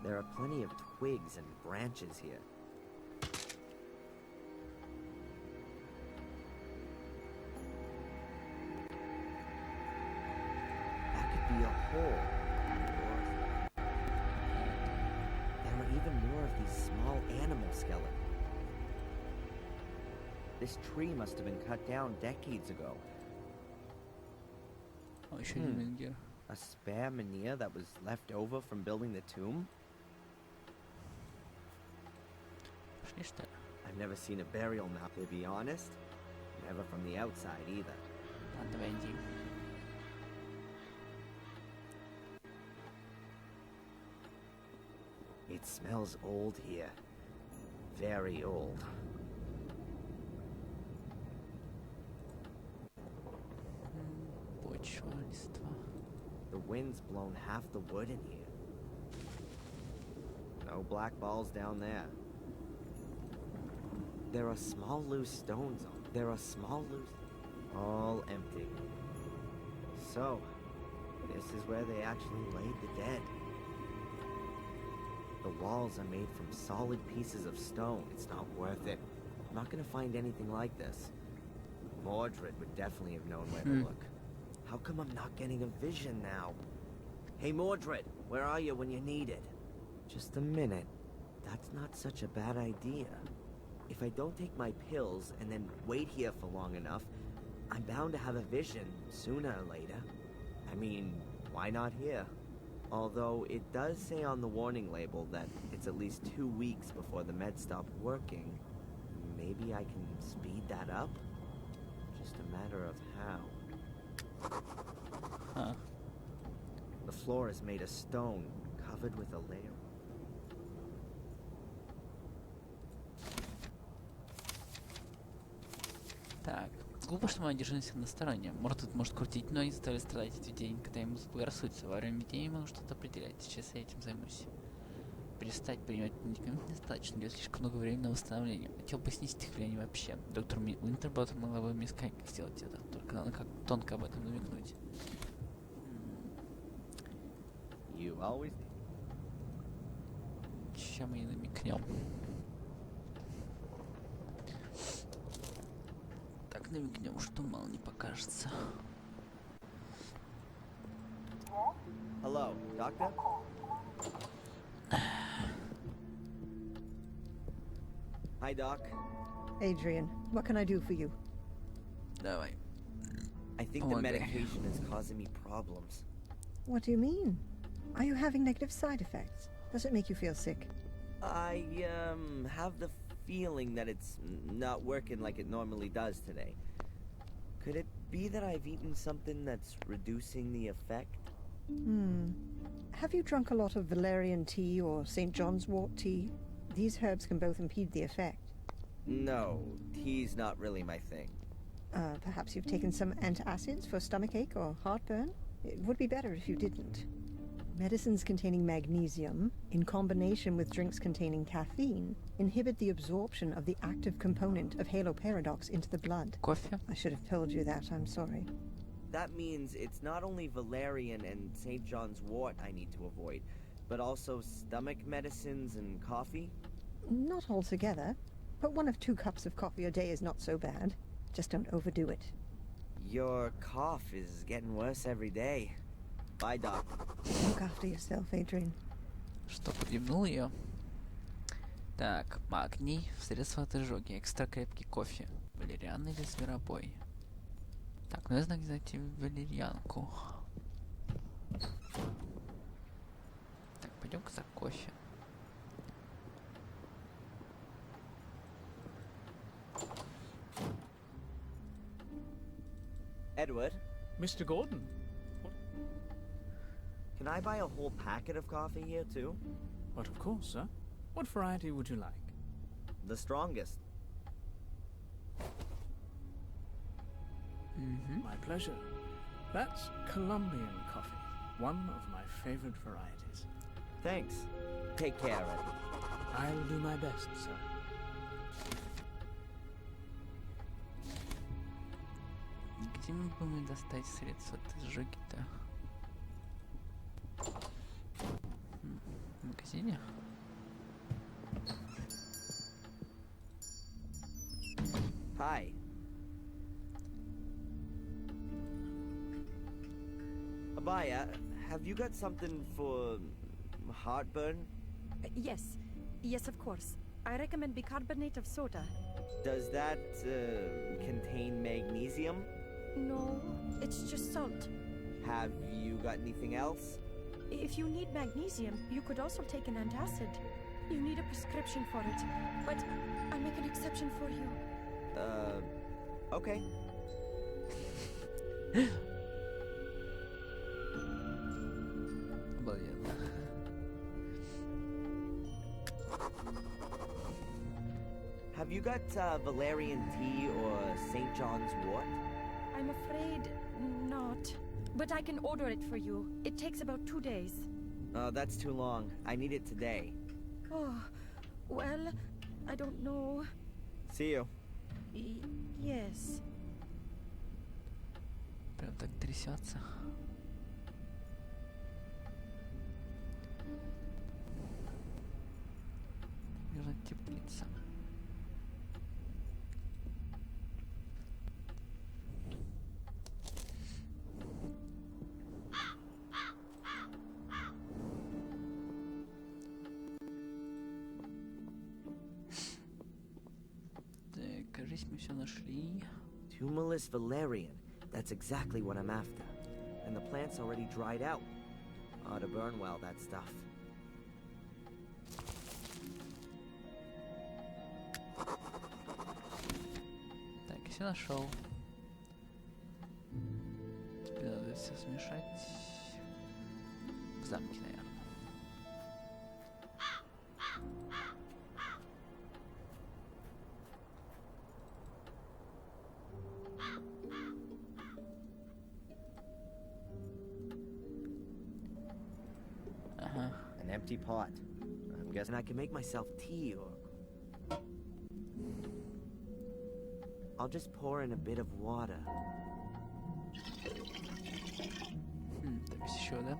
There are plenty of twigs and branches here. That could be a hole. Or there are even more of these small animal skeletons. This tree must have been cut down decades ago. О, еще один менгир. A spare menhir that was left over from building the tomb? Пошли, что ли? I've never seen a burial mound, to be honest. Never from the outside either. Ладно, давай иди. It smells old here. Very old. Почва, листва. The wind's blown half the wood in here. No black balls down there. There are small loose stones on. There are small loose... All empty. So, this is where they actually laid the dead. The walls are made from solid pieces of stone. It's not worth it. I'm not gonna find anything like this. Mordred would definitely have known where to look. How come I'm not getting a vision now? Hey Mordred, where are you when you need it? Just a minute. That's not such a bad idea. If I don't take my pills and then wait here for long enough, I'm bound to have a vision sooner or later. I mean, why not here? Although it does say on the warning label that it's at least 2 weeks before the meds stop working. Maybe I can speed that up? Just a matter of how. Huh. The floor is made of stone, covered with a layer. Так, глупо, что мы одержались односторонне. Может, может крутить, но они стали страдать в день, когда ему заблагорассудится. Во время видения могу что-то определять. Сейчас я этим займусь. Перестать принимать медикаменты недостаточно, идет слишком много времени на восстановление. Хотел бы снизить их влияние вообще. Доктор Уинтерботтер могла бы мне сказать, как сделать это. Только надо как тонко об этом намекнуть. You always do. Сейчас мы и намекнем. Так намекнем, что мало не покажется. Hello, Doctor? Hi, Doc. Adrian, what can I do for you? Давай. I think the Okay. medication is causing me problems. What do you mean? Are you having negative side effects? Does it make you feel sick? I, have the feeling that it's not working like it normally does today. Could it be that I've eaten something that's reducing the effect? Have you drunk a lot of valerian tea or St. John's wort tea? These herbs can both impede the effect. No, tea's not really my thing. Perhaps you've taken some antacids for stomachache or heartburn? It would be better if you didn't. Medicines containing magnesium, in combination with drinks containing caffeine, inhibit the absorption of the active component of haloparadox into the blood. Кофе. I should have told you that, I'm sorry. That means it's not only valerian and St. John's wort I need to avoid, but also stomach medicines and coffee? Not altogether, but 1 of 2 cups of coffee a day is not so bad. Just don't overdo it. Your cough is getting worse every day. Bye, Doc. Look after yourself, Adrian. Что подъебнул ее? Так, магний, средство от изжоги, экстра крепкий кофе. Валериан или зверобой? Так, ну я знаю, найти валерьянку. Так, пойдем-ка за кофе. Edward, Mr. Gordon, can I buy a whole packet of coffee here, too? but of course, sir. What variety would you like? The strongest. My pleasure. That's Colombian coffee, one of my favorite varieties. Thanks. Take care, Eddie. I'll do my best, sir. Где мы будем достать средства от изжоги-то? В магазине? Hi. Abaya, have you got something for heartburn? Yes. Yes, of course. I recommend bicarbonate of soda. Does that contain magnesium? No, it's just salt. Have you got anything else? If you need magnesium, you could also take an antacid. You need a prescription for it, but I'll make an exception for you. Okay. Обалденно. Have you got valerian tea or St. John's wort? I'm afraid not. But I can order it for you. It takes about 2 days. That's too long. I need it today. Oh, well, I don't know. See you. Yes. Прям так трясется. Нужно теплиться. Так, кажись, мы все нашли. Tumulus valerian. That's exactly what I'm after. And the plant's already dried out. Ought to burn well, that stuff. Так, я все нашел. Теперь надо все смешать. В замке, наверное. Ага. An empty pot. I'm guessing I can make myself tea or... I'll just pour in a bit of water. Так, есть еще, да?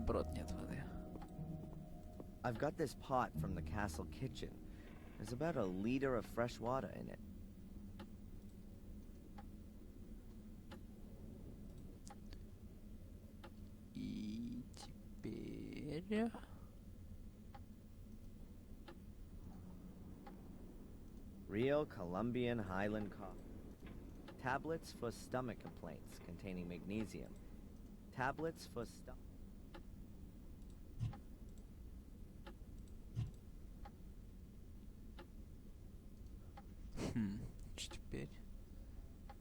наоборот нет воды. I've got this pot from the castle kitchen. There's about a liter of fresh water in it. И теперь... Real Colombian Highland coffee. Tablets for stomach complaints containing magnesium. Tablets for stomach... Что теперь?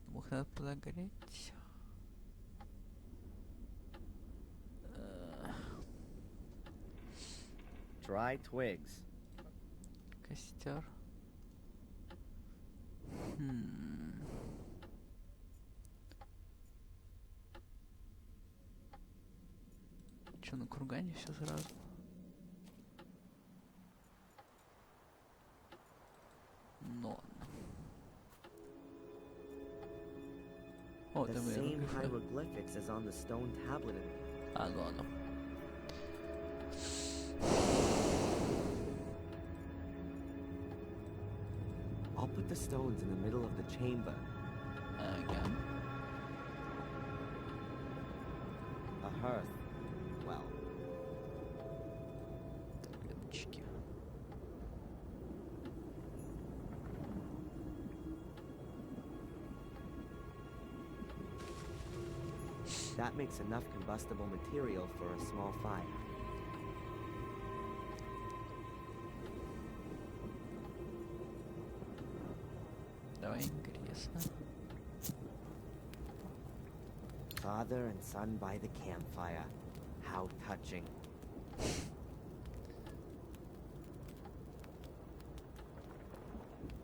Мух надо подогреть. Dry twigs. Костер. Че, на кургане все сразу? Но. О, The это мы same иероглифы. hieroglyphics as on the stone tablet in... А, ну оно. I'll put the stones in the middle of the chamber. Ага. A hearth. Well, Клеточки. that makes enough combustible material for a small fire. Давай, интересно. Father and son by the campfire. How touching.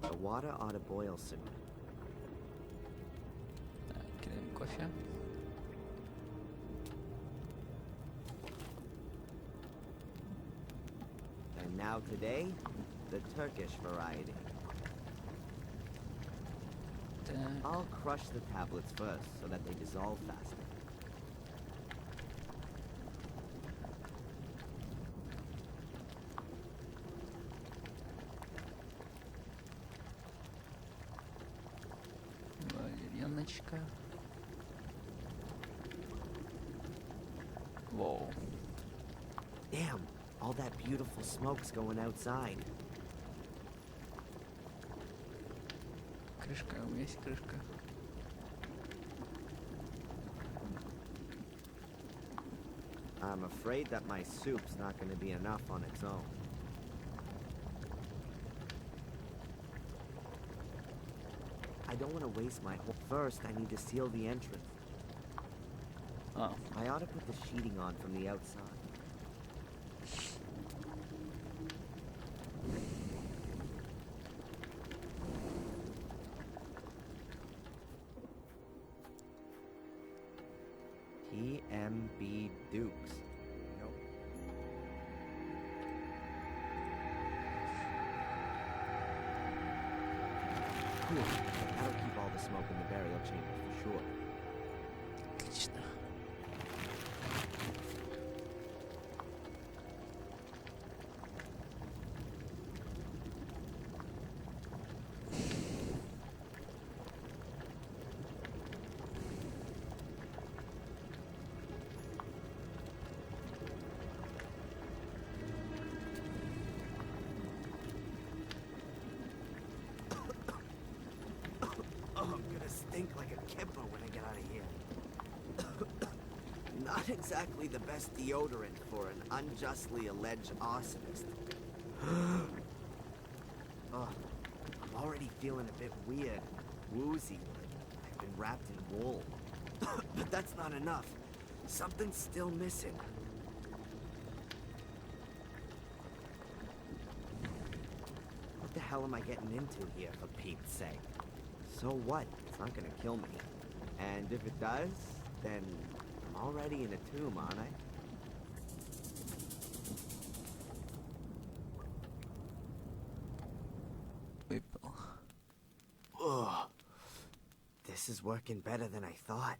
The water ought to boil soon. Так, кидаем кофе. And now today, the Turkish variety. Так, I'll crush the tablets first so that they dissolve faster. валерьяночка. Воу. Damn, all that beautiful smoke's going outside. Крышка, у меня есть крышка. I'm afraid that my soup's not going to be enough on its own. I don't want to waste my whole... First, I need to seal the entrance. А, I ought to put the sheeting on from the outside. TMB Dukes. Nope. Cool. That'll keep all the smoke in the burial chamber for sure. отлично. Oh, I'm gonna stink like a kipper when I get out of here. Not exactly the best deodorant for an unjustly alleged arsonist. Oh, I'm already feeling a bit weird, woozy, like I've been wrapped in wool. But that's not enough. Something's still missing. What the hell am I getting into here, for Pete's sake? So what? It's not gonna kill me. And if it does, then I'm already in a tomb, aren't I? Выпил. Ugh. This is working better than I thought.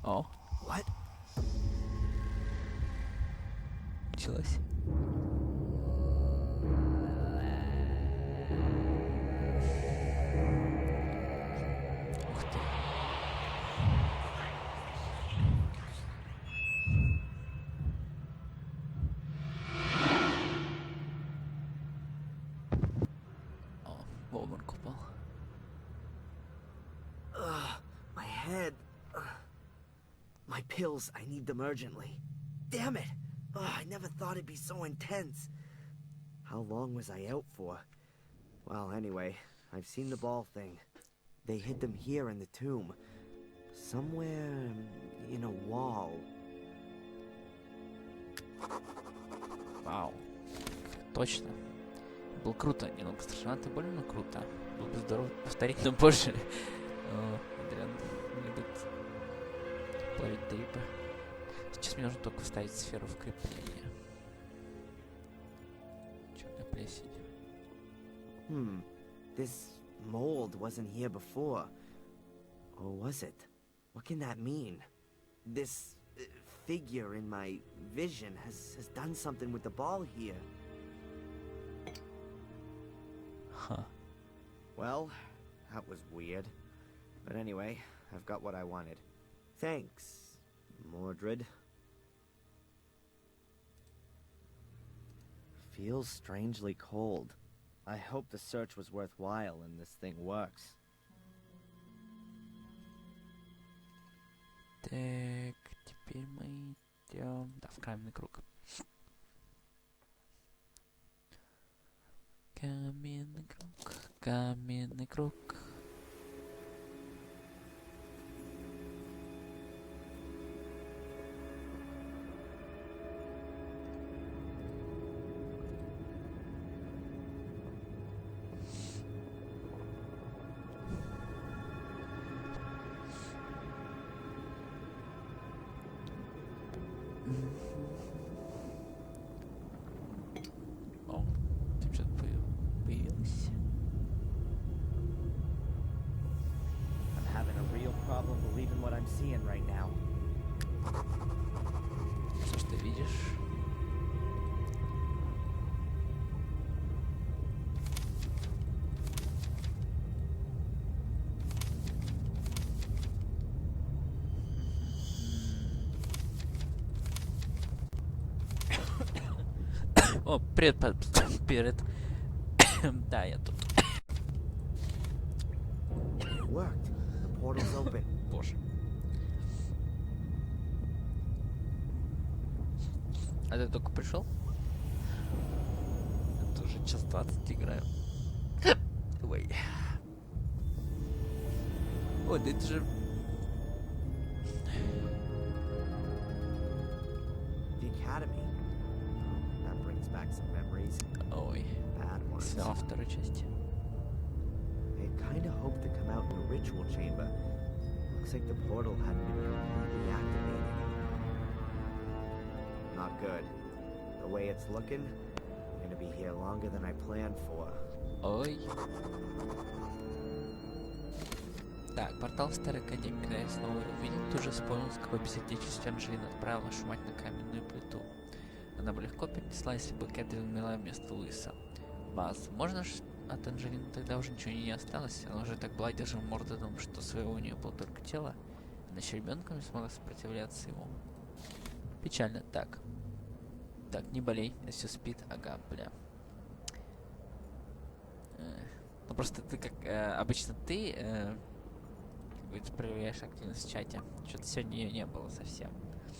О, What? началось. Ух ты. О, в обморок упал. My head. My pills, I need them urgently. Damn it! I never thought it'd be so intense. How long was I out for? Well, anyway, I've seen the ball thing. They hid them here in the tomb. Somewhere in a wall. Вау. Точно. Было круто. Немного страшновато, больно, но круто. Было бы здорово повторить, но позже. Адриан любит плавить дрипы. Сейчас мне нужно только вставить сферу в крепление. Чёрная плесень. This mold wasn't here before. Or was it? What can that mean? This figure in my vision has done something with the ball here. Huh. Well, that was weird. But anyway, I've got what I wanted. Thanks, Mordred. Feels strangely cold. I hope the search was worthwhile and this thing works. Так, теперь мы идем... Да, в каменный круг. Каменный круг, каменный круг. О, там что-то появилось. I'm having a real problem believing what I'm seeing right now. Что ж ты видишь? О, привет, привет. Да, я тут. It worked. The portal's open. Боже. А ты только пришел? Это уже час 20 играю. Ой. Ой, да это же... The Academy. That brings back some memories. Ой. Bad ones. Сняла второй части. I kinda hoped to come out in the ritual chamber. Looks like the portal hadn't been completely activated. Not good. The way it's looking, I'm gonna be here longer than I planned for. Ой. Так, портал в Старой Академии. Когда я снова его увидел, тут же вспомнил, с какой бессердечностью Анжелина отправила нашу мать на каменную плиту. Она бы легко перенесла, если бы Кэтрин умерла вместо Луиса. Возможно, от Анжелины тогда уже ничего не осталось. Она уже так была одержима Мордредом, что своего у нее было только тело. Она еще ребенком не смогла сопротивляться ему. Печально. Так. Так, не болей, все спит. Ага, бля. Ну просто ты как... обычно ты... проявляешь активность в чате. Что-то сегодня ее не было совсем.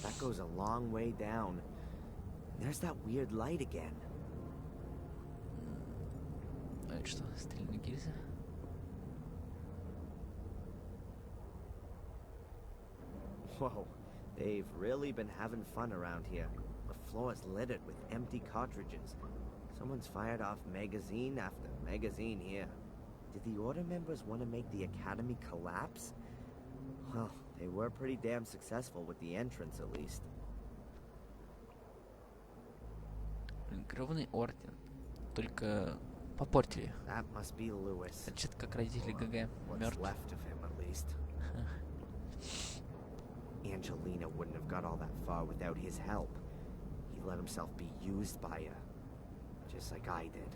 That goes a long way down. There's that weird light again. А это что, стрельные гильзы? Whoa, they've really been having fun around here. The floor's littered with empty cartridges. Someone's fired off magazine after magazine here. Did the Order members want to make the Academy collapse? Well, they were pretty damn successful with the entrance, at least. Грёбаный орден. Только попортили. That must be Lewis. Значит, как родители ГГ. What's Мертв. left of him, at least. Angelina wouldn't have got all that far without his help. He let himself be used by her, just like I did.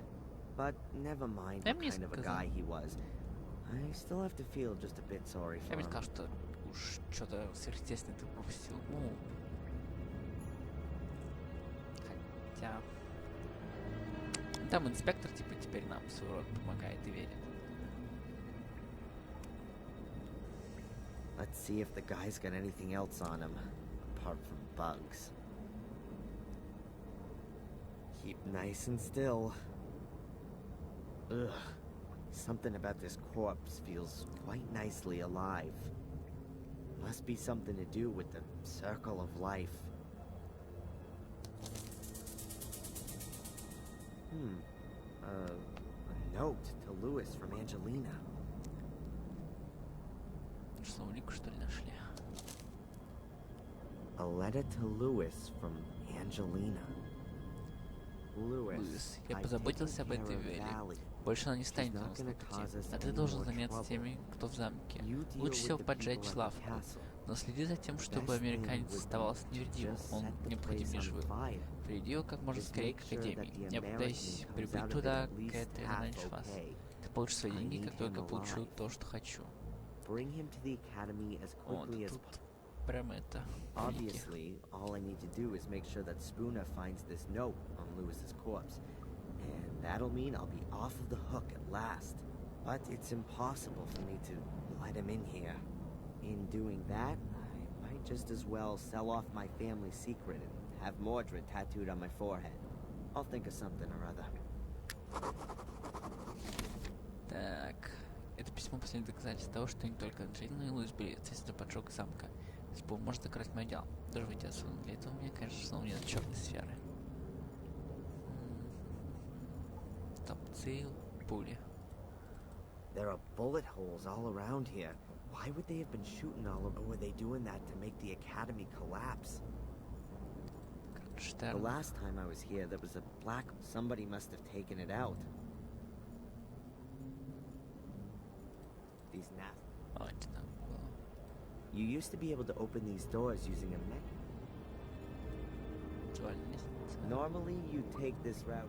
But never mind Я what бы не kind of a сказал. guy he was. I still have to feel just a bit sorry Я for бы не him. сказал, что уж что-то сверхъестественное ты пропустил. Ну, хотя... Там инспектор, типа, теперь нам свой род помогает и верит. Let's see if the guy's got anything else on him, apart from bugs. Keep nice and still. Ugh. Something about this corpse feels quite nicely alive. Must be something to do with the circle of life. A note to Lewis from Angelina. Словнику, что ли, нашли? A letter to Lewis from Angelina. Луис, я позаботился об этой Вели. Больше она не станет на нас нападать. А ты должен заняться теми, кто в замке. Лучше всего поджечь лавку. Но следи за тем, чтобы американец оставался невредимым. Он необходим лишь живым. Приведи его как можно скорее к Академии. Я пытаюсь прибыть туда к этой раньше вас. Ты получишь свои деньги, как только получу то, что хочу. Вот, тут прям это. Obviously, all I need to do is make sure that Spooner finds this note on Lewis's corpse. And that'll mean I'll be off of the hook at last. But it's impossible for me to let him in here. In doing that, I might just as well sell off my family secret and have Mordred tattooed on my forehead. I'll think of something or other. Так, это письмо последних доказательств того, что не только Анджелина и Луис были ответственны за поджог замка. Спул может закрыть мое дело. Даже выйти отсюда. Для этого мне, конечно, снова нет черной сферы. Топ-цил, пули. There are bullet holes all around here. Why would they have been shooting all over? Or were they doing that to make the academy collapse? The last time I was here, there was a black... Somebody must have taken it out. These nasty... You used to be able to open these doors using a mech. Normally, you take this route.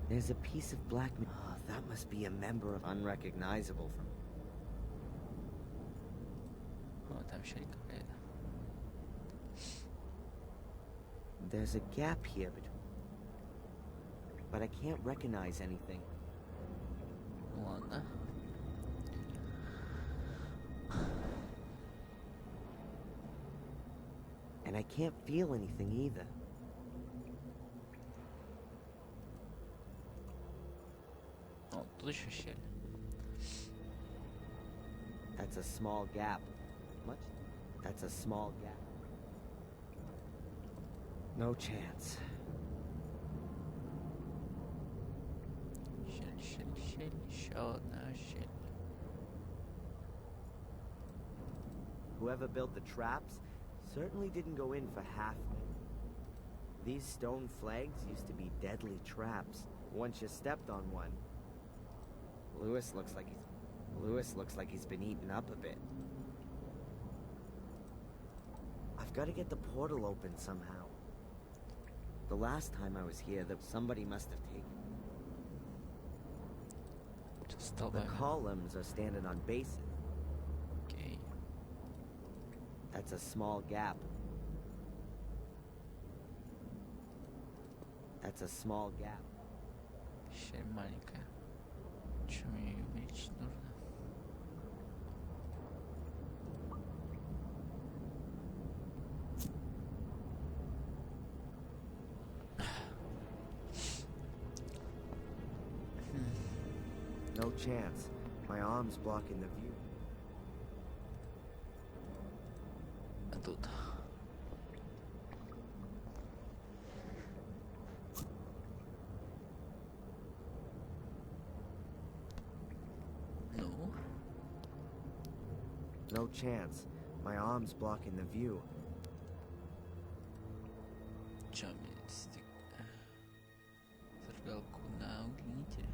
There's a piece of black... Oh, that must be a member of unrecognizable from... Oh, там еще какая-то. There's a gap here between... But I can't recognize anything. Ладно. And I can't feel anything either. О, тут еще щель. That's a small gap. Much? That's a small gap. No chance. Щель, еще одна щель. Whoever built the traps certainly didn't go in for half. These stone flags used to be deadly traps. Once you stepped on one, Lewis looks like he's been eaten up a bit. I've got to get the portal open somehow. The last time I was here, somebody must have taken. The columns are standing on bases. Okay. That's a small gap. That's a small gap. Щель маленькая. Что мне ее увеличить нужно? No chance. My arm's blocking the view. А тут. Ну? No chance. My arm's blocking the view. Чё мне зажигалку на удлинитель?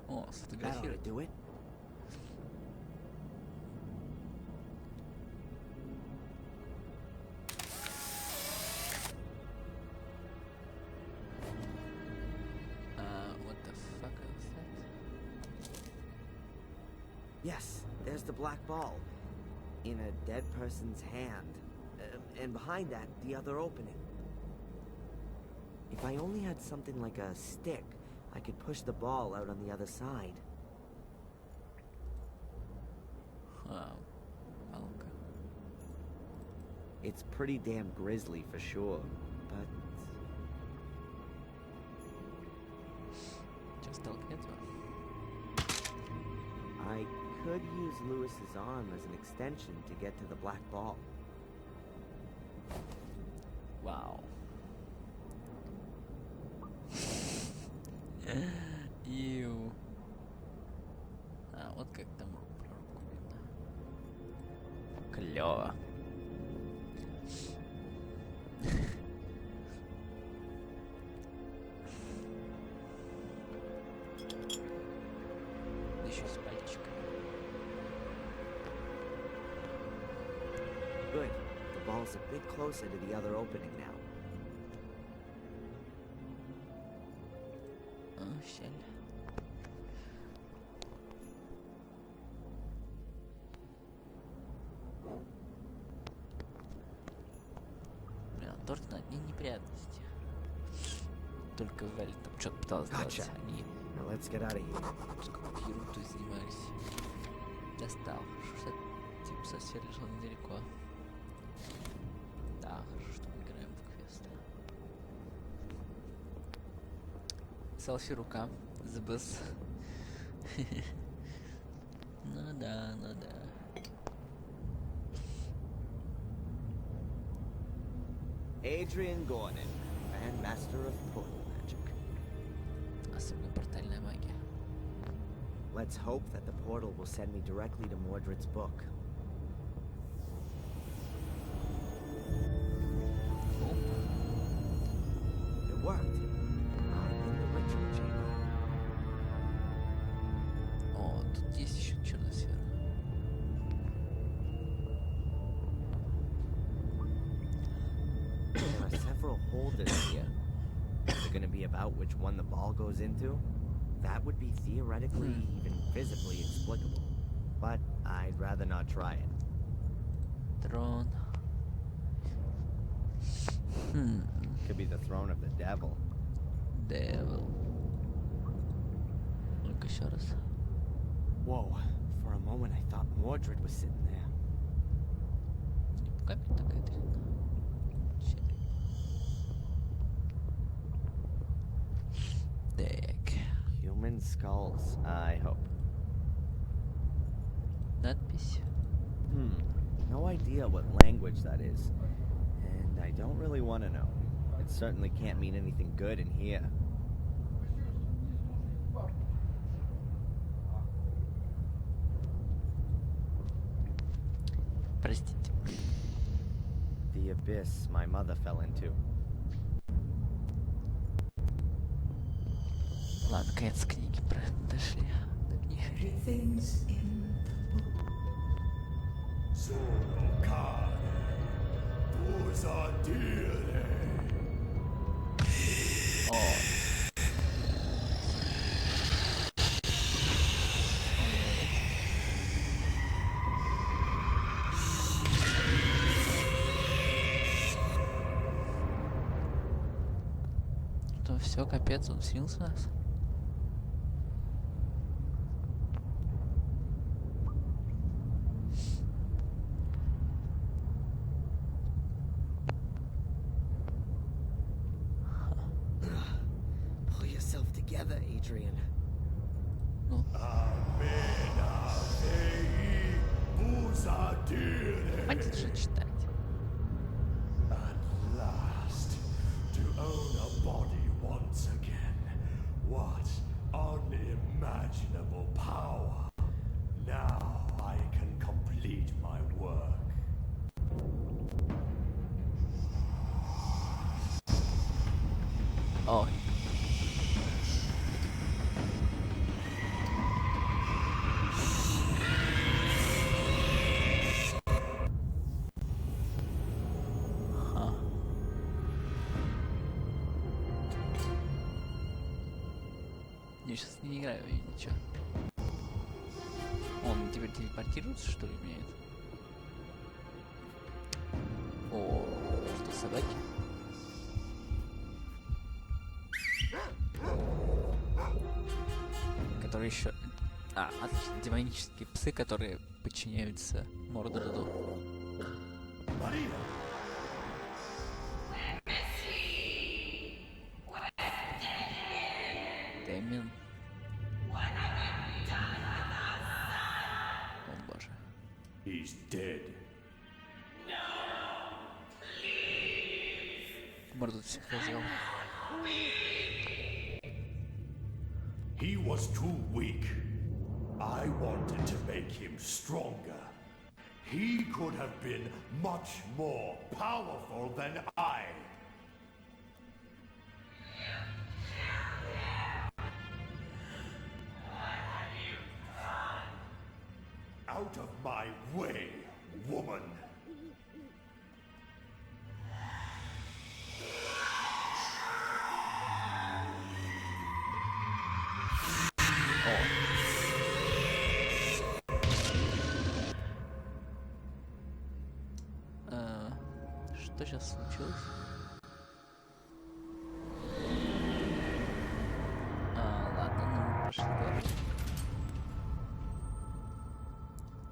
О, сфотографировать. Do it. Yes, there's the black ball. In a dead person's hand. And behind that, the other opening. If I only had something like a stick, I could push the ball out on the other side. Палка. It's pretty damn grisly for sure, but... Just столкнется. I could use Lewis's arm as an extension to get to the black ball. Вау. Ю. А, вот как там руку видно. Клёво. Еще с пальчиком. Good. The ball's a bit closer to the other opening now. Щель. Блин, торт на одни неприятности. Только Вэль там что-то пыталась сделать. Они Now let's get out of here. какую-то ерундой занимались. Достал. Что типа совсем лежал недалеко. Да, хорошо, что мы играем в квест. Селфи рука. Забыс. Ну да, ну да. Adrian Gordon, Grandmaster of Portal Magic. Особенно портальная магия. Let's hope that the portal will send me directly to Mordred's book. It worked. I'm in the ritual chamber. О, тут есть еще черная сфера. There are several holders here. Is it going to be about which one the ball goes into? That would be theoretically, even visibly explicable. But I'd rather not try it. Throne. Could be the throne of the devil. Devil. Ну-ка еще раз. Whoa, for a moment I thought Mordred was сitting there. Капель такая длинная. Так. Human skulls, I hope. Надпись. No idea what language that is. And I don't really want to know. It certainly can't mean anything good in here. Простите. The abyss my mother fell into. Ладно, конец книги дошли. До книги. Everything's in the book. So caro, cosa dire? О. То все, капец, он снился нас. Pull yourself together, Adrian. Хватит же читать. At last, to own a body once again. What unimaginable power. Now I can complete my work. О. Я сейчас не играю, и ничего. Он тебе телепортируется, что ли, умеет? О, что, собаки? Которые еще... отлично. Демонические псы, которые подчиняются Мордреду. Дэмин. О боже. He's dead. Мордред всех раздел. He was too weak. I wanted to make him stronger. He could have been much more powerful than I. Out of my way, woman. Что сейчас случилось? Ладно, ну пошли дальше.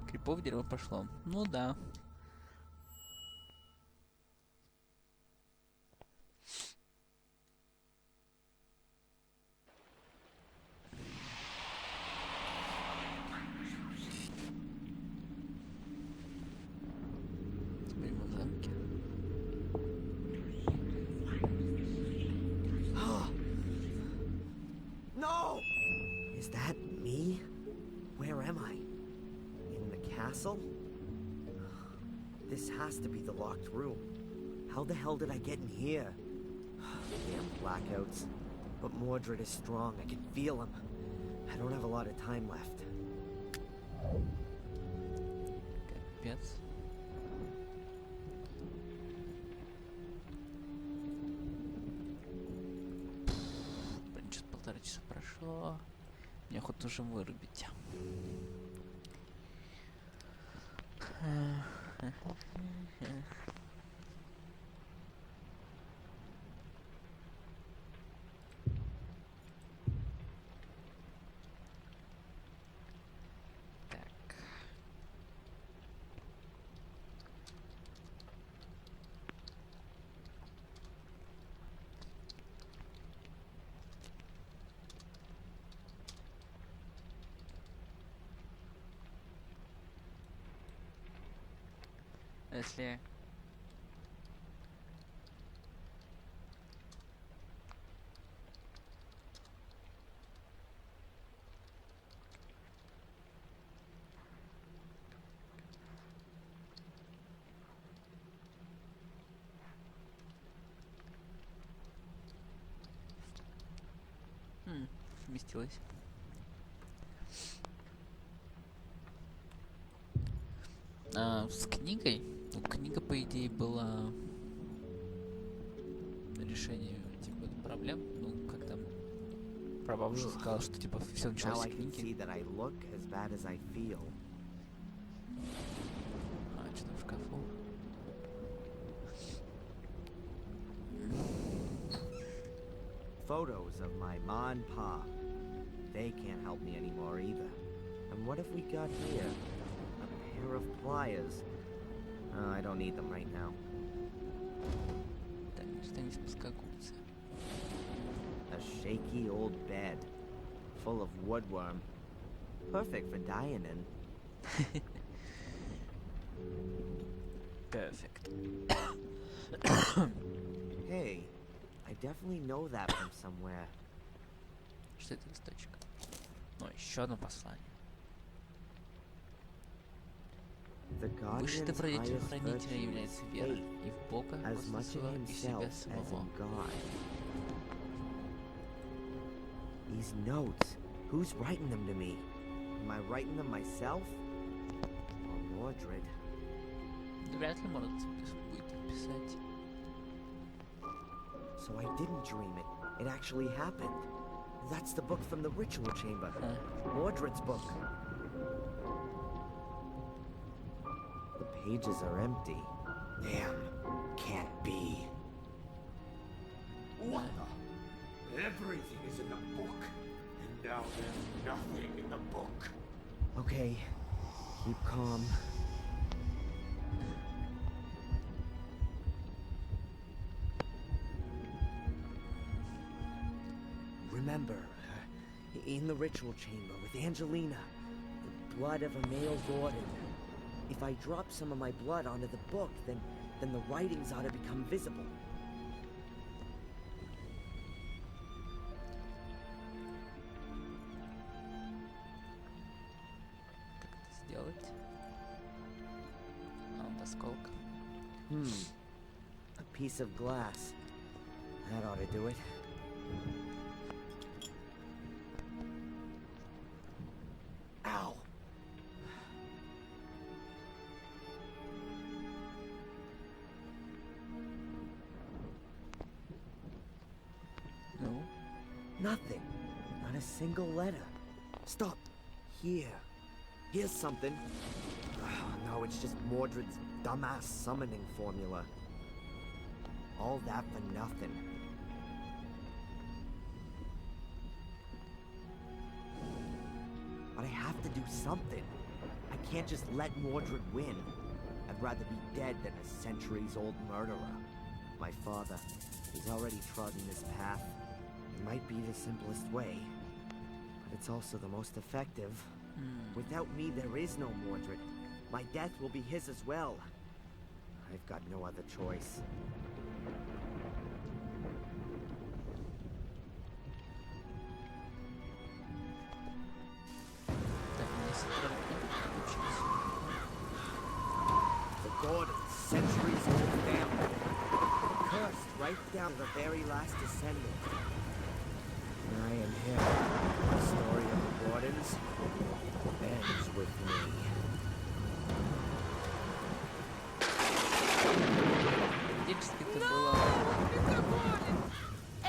Крипов дерево пошло. Ну да. Теперь мы в замке. No! Is that me? Where am I? In the castle? This has to be the locked room. How the hell did I get in here? Damn blackouts. But Mordred is strong. I can feel him. I don't have a lot of time left. Капец. Блин, что-то 1,5 часа прошло. Мне охота уже вырубить. Так. Если... Вместилась. С книгой? Ну, книга, по идее, была решением, типа, проблем. Ну, как там прабабушка сказала, что, типа, все началось с книги. Что там в шкафу? Photos of my ma and pa. They can't help me anymore either. And what have we got here? A pair of pliers. Oh, I don't need them right now. A shaky old bed, full of woodworm. Perfect for dying in. Perfect. Hey, I definitely know that from somewhere. Что это листочек? Ну, еще одно послание. Высшей добродетелью хранителя является вера и в Бога, Господа и в себя самого. These notes, who's writing them to me? Am I writing them myself? Or Mordred? Вряд ли Мордред будет писать. So I didn't dream it. It actually happened. That's the book from the ritual chamber. Mordred's book. pages are empty. Damn, can't be. What the? Everything is in the book, and now there's nothing in the book. Okay, keep calm. Remember, in the ritual chamber with Angelina, the blood of a male Gordon. If I drop some of my blood onto the book, then the writings ought to become visible. Как это сделать? Осколок. A piece of glass. That ought to do it. Ow! No. Nothing. Not a single letter. Stop. Here. Here's something. Oh, no, it's just Mordred's dumbass summoning formula. All that for nothing. But I have to do something. I can't just let Mordred win. I'd rather be dead than a centuries-old murderer. My father, he's already trodden this path. It might be the simplest way, but it's also the most effective. Without me, there is no Mordred. My death will be his as well. I've got no other choice. The Gordons, centuries-old family. Cursed right down to the very last descendant. And I am here. The story of the Gordons ends with me. No! It's a Gordon!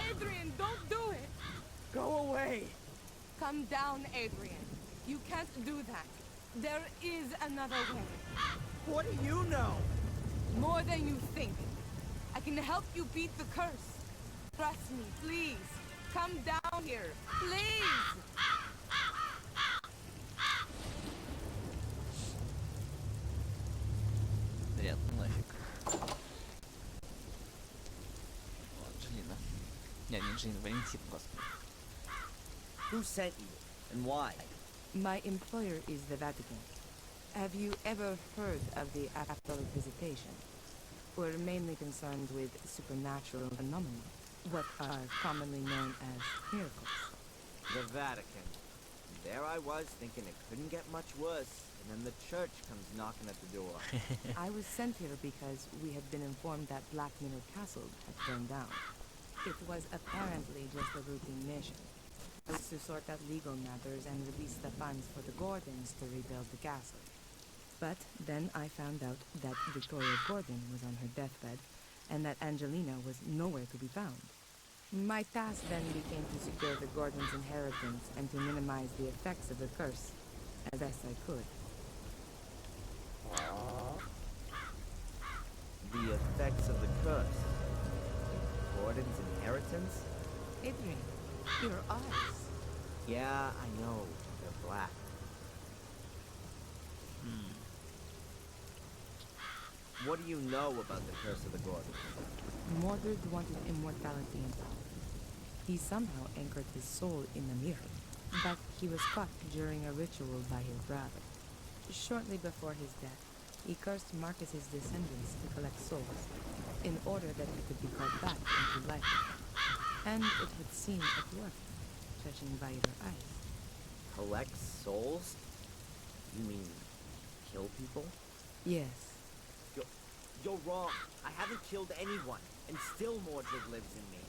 Adrian, don't do it! Go away! Calm down, Adrian. You can't do that. There is another way. What do you know? More than you think. I can help you beat the curse. Trust me, please. Come down here. Please! Вряд ли нафиг. Анджелина. Не Анджелина, Валентин, господи. Who sent you, and why? My employer is the Vatican. Have you ever heard of the apostolic visitation? We're mainly concerned with supernatural phenomena, what are commonly known as miracles. The Vatican. There I was, thinking it couldn't get much worse, and then the church comes knocking at the door. I was sent here because we had been informed that Black Mirror Castle had burned down. It was apparently just a routine mission. It was to sort out legal matters and release the funds for the Gordons to rebuild the castle. But then I found out that Victoria Gordon was on her deathbed, and that Angelina was nowhere to be found. My task then became to secure the Gordons' inheritance and to minimize the effects of the curse, as best I could. The effects of the curse. Gordon's inheritance? Adrian, your eyes. Yeah, I know. They're black. What do you know about the curse of the Gordons? Mordred wanted immortality and power. He somehow anchored his soul in the mirror, but he was caught during a ritual by his brother. Shortly before his death, he cursed Marcus's descendants to collect souls, in order that he could be called back into life. And it would seem it worked, judging by your eyes. Collect souls? You mean kill people? Yes. You're wrong. I haven't killed anyone, and still Mordred lives in me.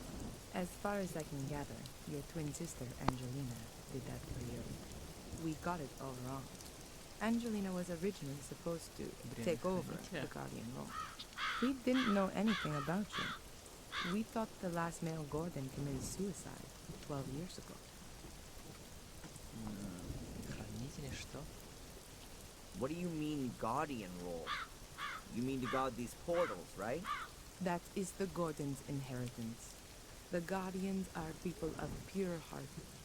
As far as I can gather, your twin sister, Angelina, did that for you. We got it all wrong. Angelina was originally supposed to take over the Guardian role. We didn't know anything about you. We thought the last male Gordon committed suicide 12 years ago. Хранители, что? What do you mean, Guardian role? You mean to guard these portals, right? That is the Gordon's inheritance. The Guardians are people of pure heart,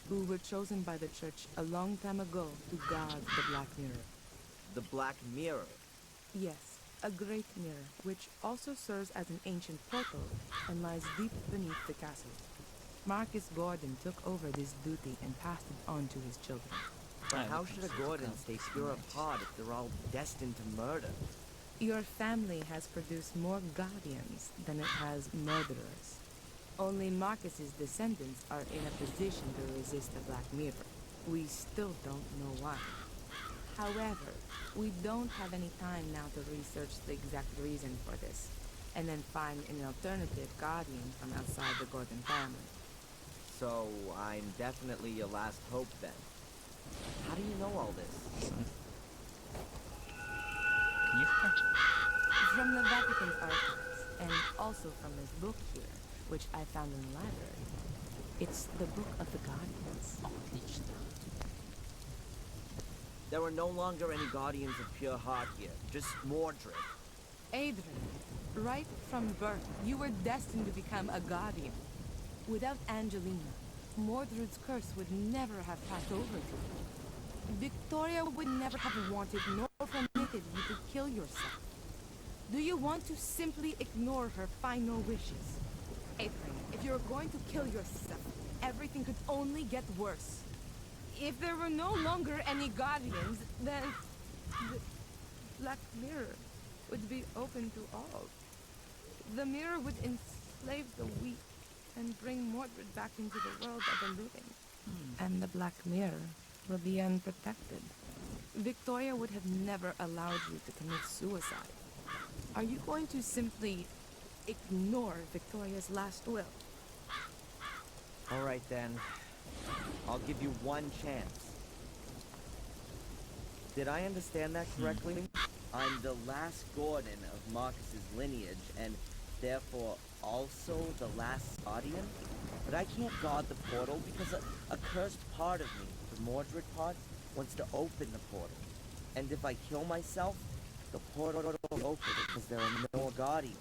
who were chosen by the Church a long time ago to guard the Black Mirror. The Black Mirror? Yes, a great mirror, which also serves as an ancient portal and lies deep beneath the castle. Marcus Gordon took over this duty and passed it on to his children. But how should a Gordon stay pure of heart if they're all destined to murder? Your family has produced more Guardians than it has murderers. Only Marcus's descendants are in a position to resist the Black Mirror. We still don't know why. However, we don't have any time now to research the exact reason for this, and then find an alternative Guardian from outside the Gordon family. So, I'm definitely your last hope then. How do you know all this? From the Vatican's archives, and also from this book here, which I found in the library. It's the Book of the Guardians. There are no longer any Guardians of pure heart here, just Mordred. Adrian, right from birth, you were destined to become a Guardian. Without Angelina, Mordred's curse would never have passed over to you. Victoria would never have wanted nor permitted you to kill yourself. Do you want to simply ignore her final wishes? Adrian, if you're going to kill yourself, everything could only get worse. If there were no longer any Guardians, then the Black Mirror would be open to all. The mirror would enslave the weak and bring Mordred back into the world of the living. And the Black Mirror will be unprotected. Victoria would have never allowed you to commit suicide. Are you going to simply ignore Victoria's last will? All right then. I'll give you one chance. Did I understand that correctly? I'm the last Gordon of Marcus's lineage, and therefore also the last Guardian? But I can't guard the portal because a cursed part of me, the Mordred part, wants to open the portal. And if I kill myself, the portal will open because there are no more Guardians.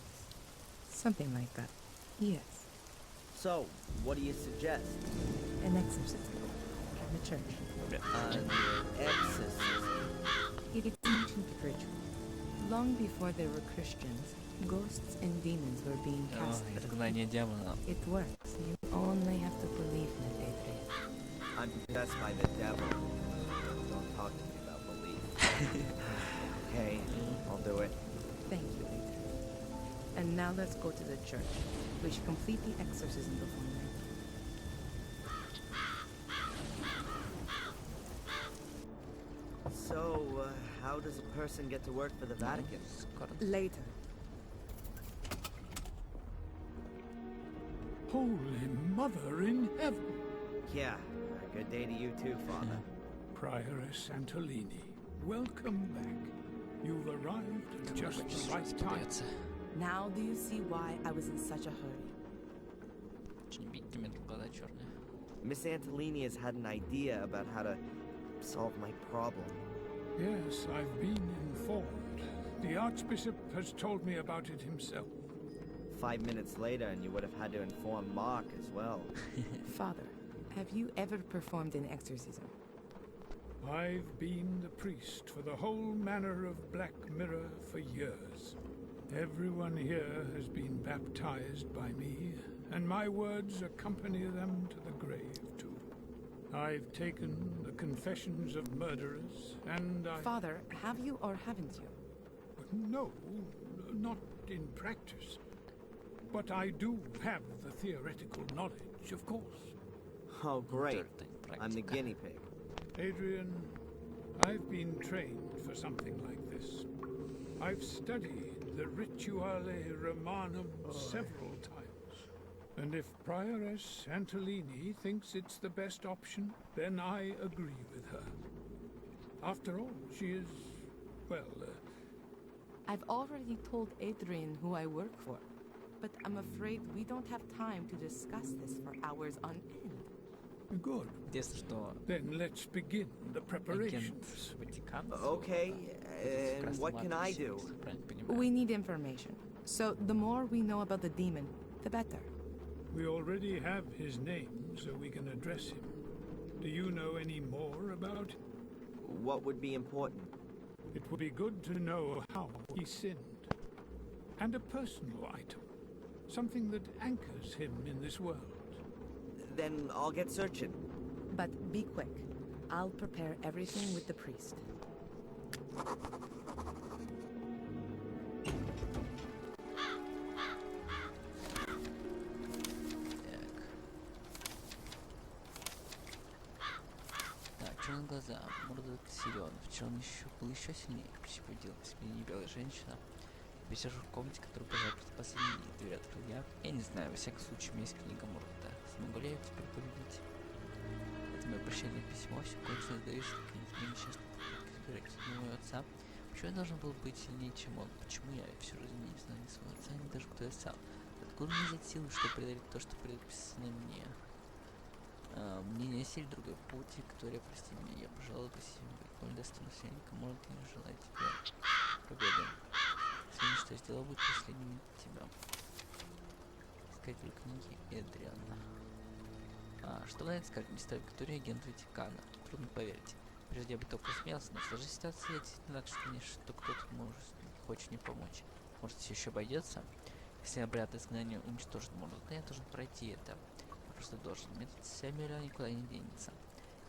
Something like that. Yes. So, what do you suggest? An exorcism. In the church. An exorcism? It's an ancient ritual. Long before there were Christians, ghosts and demons were being castrated. It works. You only have to believe in it, Adrian. I'm possessed by the devil. Don't talk to me about belief. Okay, I'll do it. Thank you, Adrian. And now let's go to the church. We should complete the exorcism before night. So, how does a person get to work for the Vatican? Later. Holy Mother in Heaven! Yeah, good day to you too, Father. Prioress Antolini, welcome back. You've arrived at just the right time. Now do you see why I was in such a hurry? Miss Antolini has had an idea about how to solve my problem. Yes, I've been informed. The Archbishop has told me about it himself. 5 minutes later, and you would have had to inform Mark as well. Father, have you ever performed an exorcism? I've been the priest for the whole manor of Black Mirror for years. Everyone here has been baptized by me, and my words accompany them to the grave, too. I've taken the confessions of murderers, and I... Father, have you or haven't you? No, not in practice. But I do have the theoretical knowledge, of course. Oh, great. I'm the guinea pig. Adrian, I've been trained for something like this. I've studied the Rituale Romanum several times. And if Prioress Antolini thinks it's the best option, then I agree with her. After all, she is, well... I've already told Adrian who I work for, but I'm afraid we don't have time to discuss this for hours on end. Good. Интересно, что Then let's begin the агент preparations. Ватикана... Okay, and what can I do? We need information. So the more we know about the demon, the better. We already have his name, so we can address him. Do you know any more about? What would be important? It would be good to know how he sinned. And a personal item. Something that anchors him in this world. Then I'll get searching. But be quick. I'll prepare everything with the priest. Черные глаза, морда силен, вчера он был еще сильнее, причепудилась мне белая женщина. Я сижу в комнате, которую пожалуй последние дверь открыл я не знаю, во всяком случае у меня есть книга Морда. Смогу ли я ее теперь победить? Это мое прощальное письмо, все кончилось, даюсь, наконец, мне несчастный попытка избирать моего отца. Почему я должен был быть сильнее, чем он? Почему я всю жизнь не знал ни своего отца, ни даже кто я сам? Откуда мне взять силы, чтобы преодолеть то, что предписано мне? Мне не осиль другой пути, который прости меня, я пожалуй по себе, коль даст наследника, может и не желать тебе победы. Извини, что я сделал, будет последним тебя. Искатель книги Эдриана. Что на это скажет мистер Виктория, агент Ватикана? Трудно поверить. Прежде я бы только посмеялся, но в сложной ситуации я действительно рад, что кто-то хочет мне помочь. Может, все еще обойдется? Если обряд изгнания уничтожит Морду, то я должен пройти это. Просто должен. Метод Сэмюэля никуда не денется.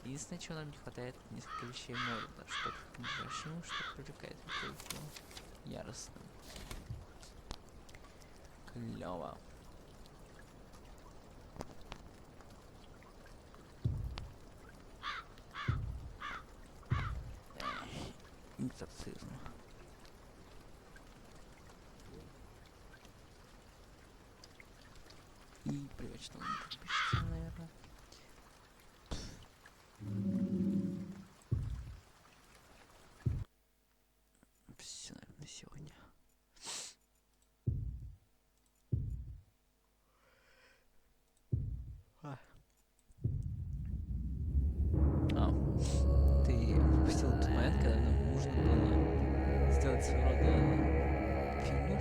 Единственное, чего нам не хватает, несколько вещей Морда. Что-то невозвращимое, что привлекает его яростным. Клёво. Экзорцизм. И привет, что он подпишется, наверное. Все, наверное, на сегодня. Ты пропустил тот момент, когда нам нужно было сделать своего рода фигню,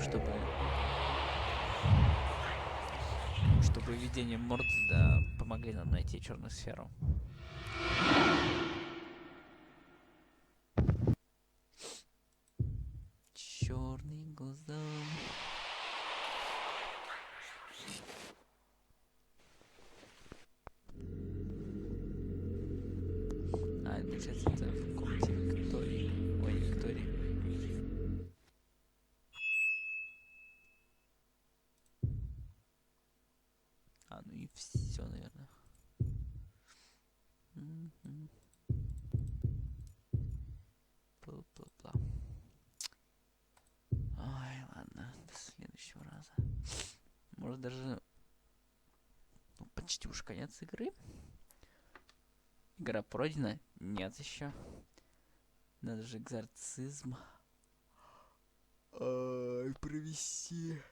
чтобы видение Морда помогли нам найти черную сферу. Черные глаза. Это получается, это в комнате Виктории. Ой, Виктории. Ну и все, наверное. Бла-бла-бла. Ой, ладно, до следующего раза. Может даже... почти уж конец игры. Игра пройдена? Нет еще. Надо же экзорцизм провести.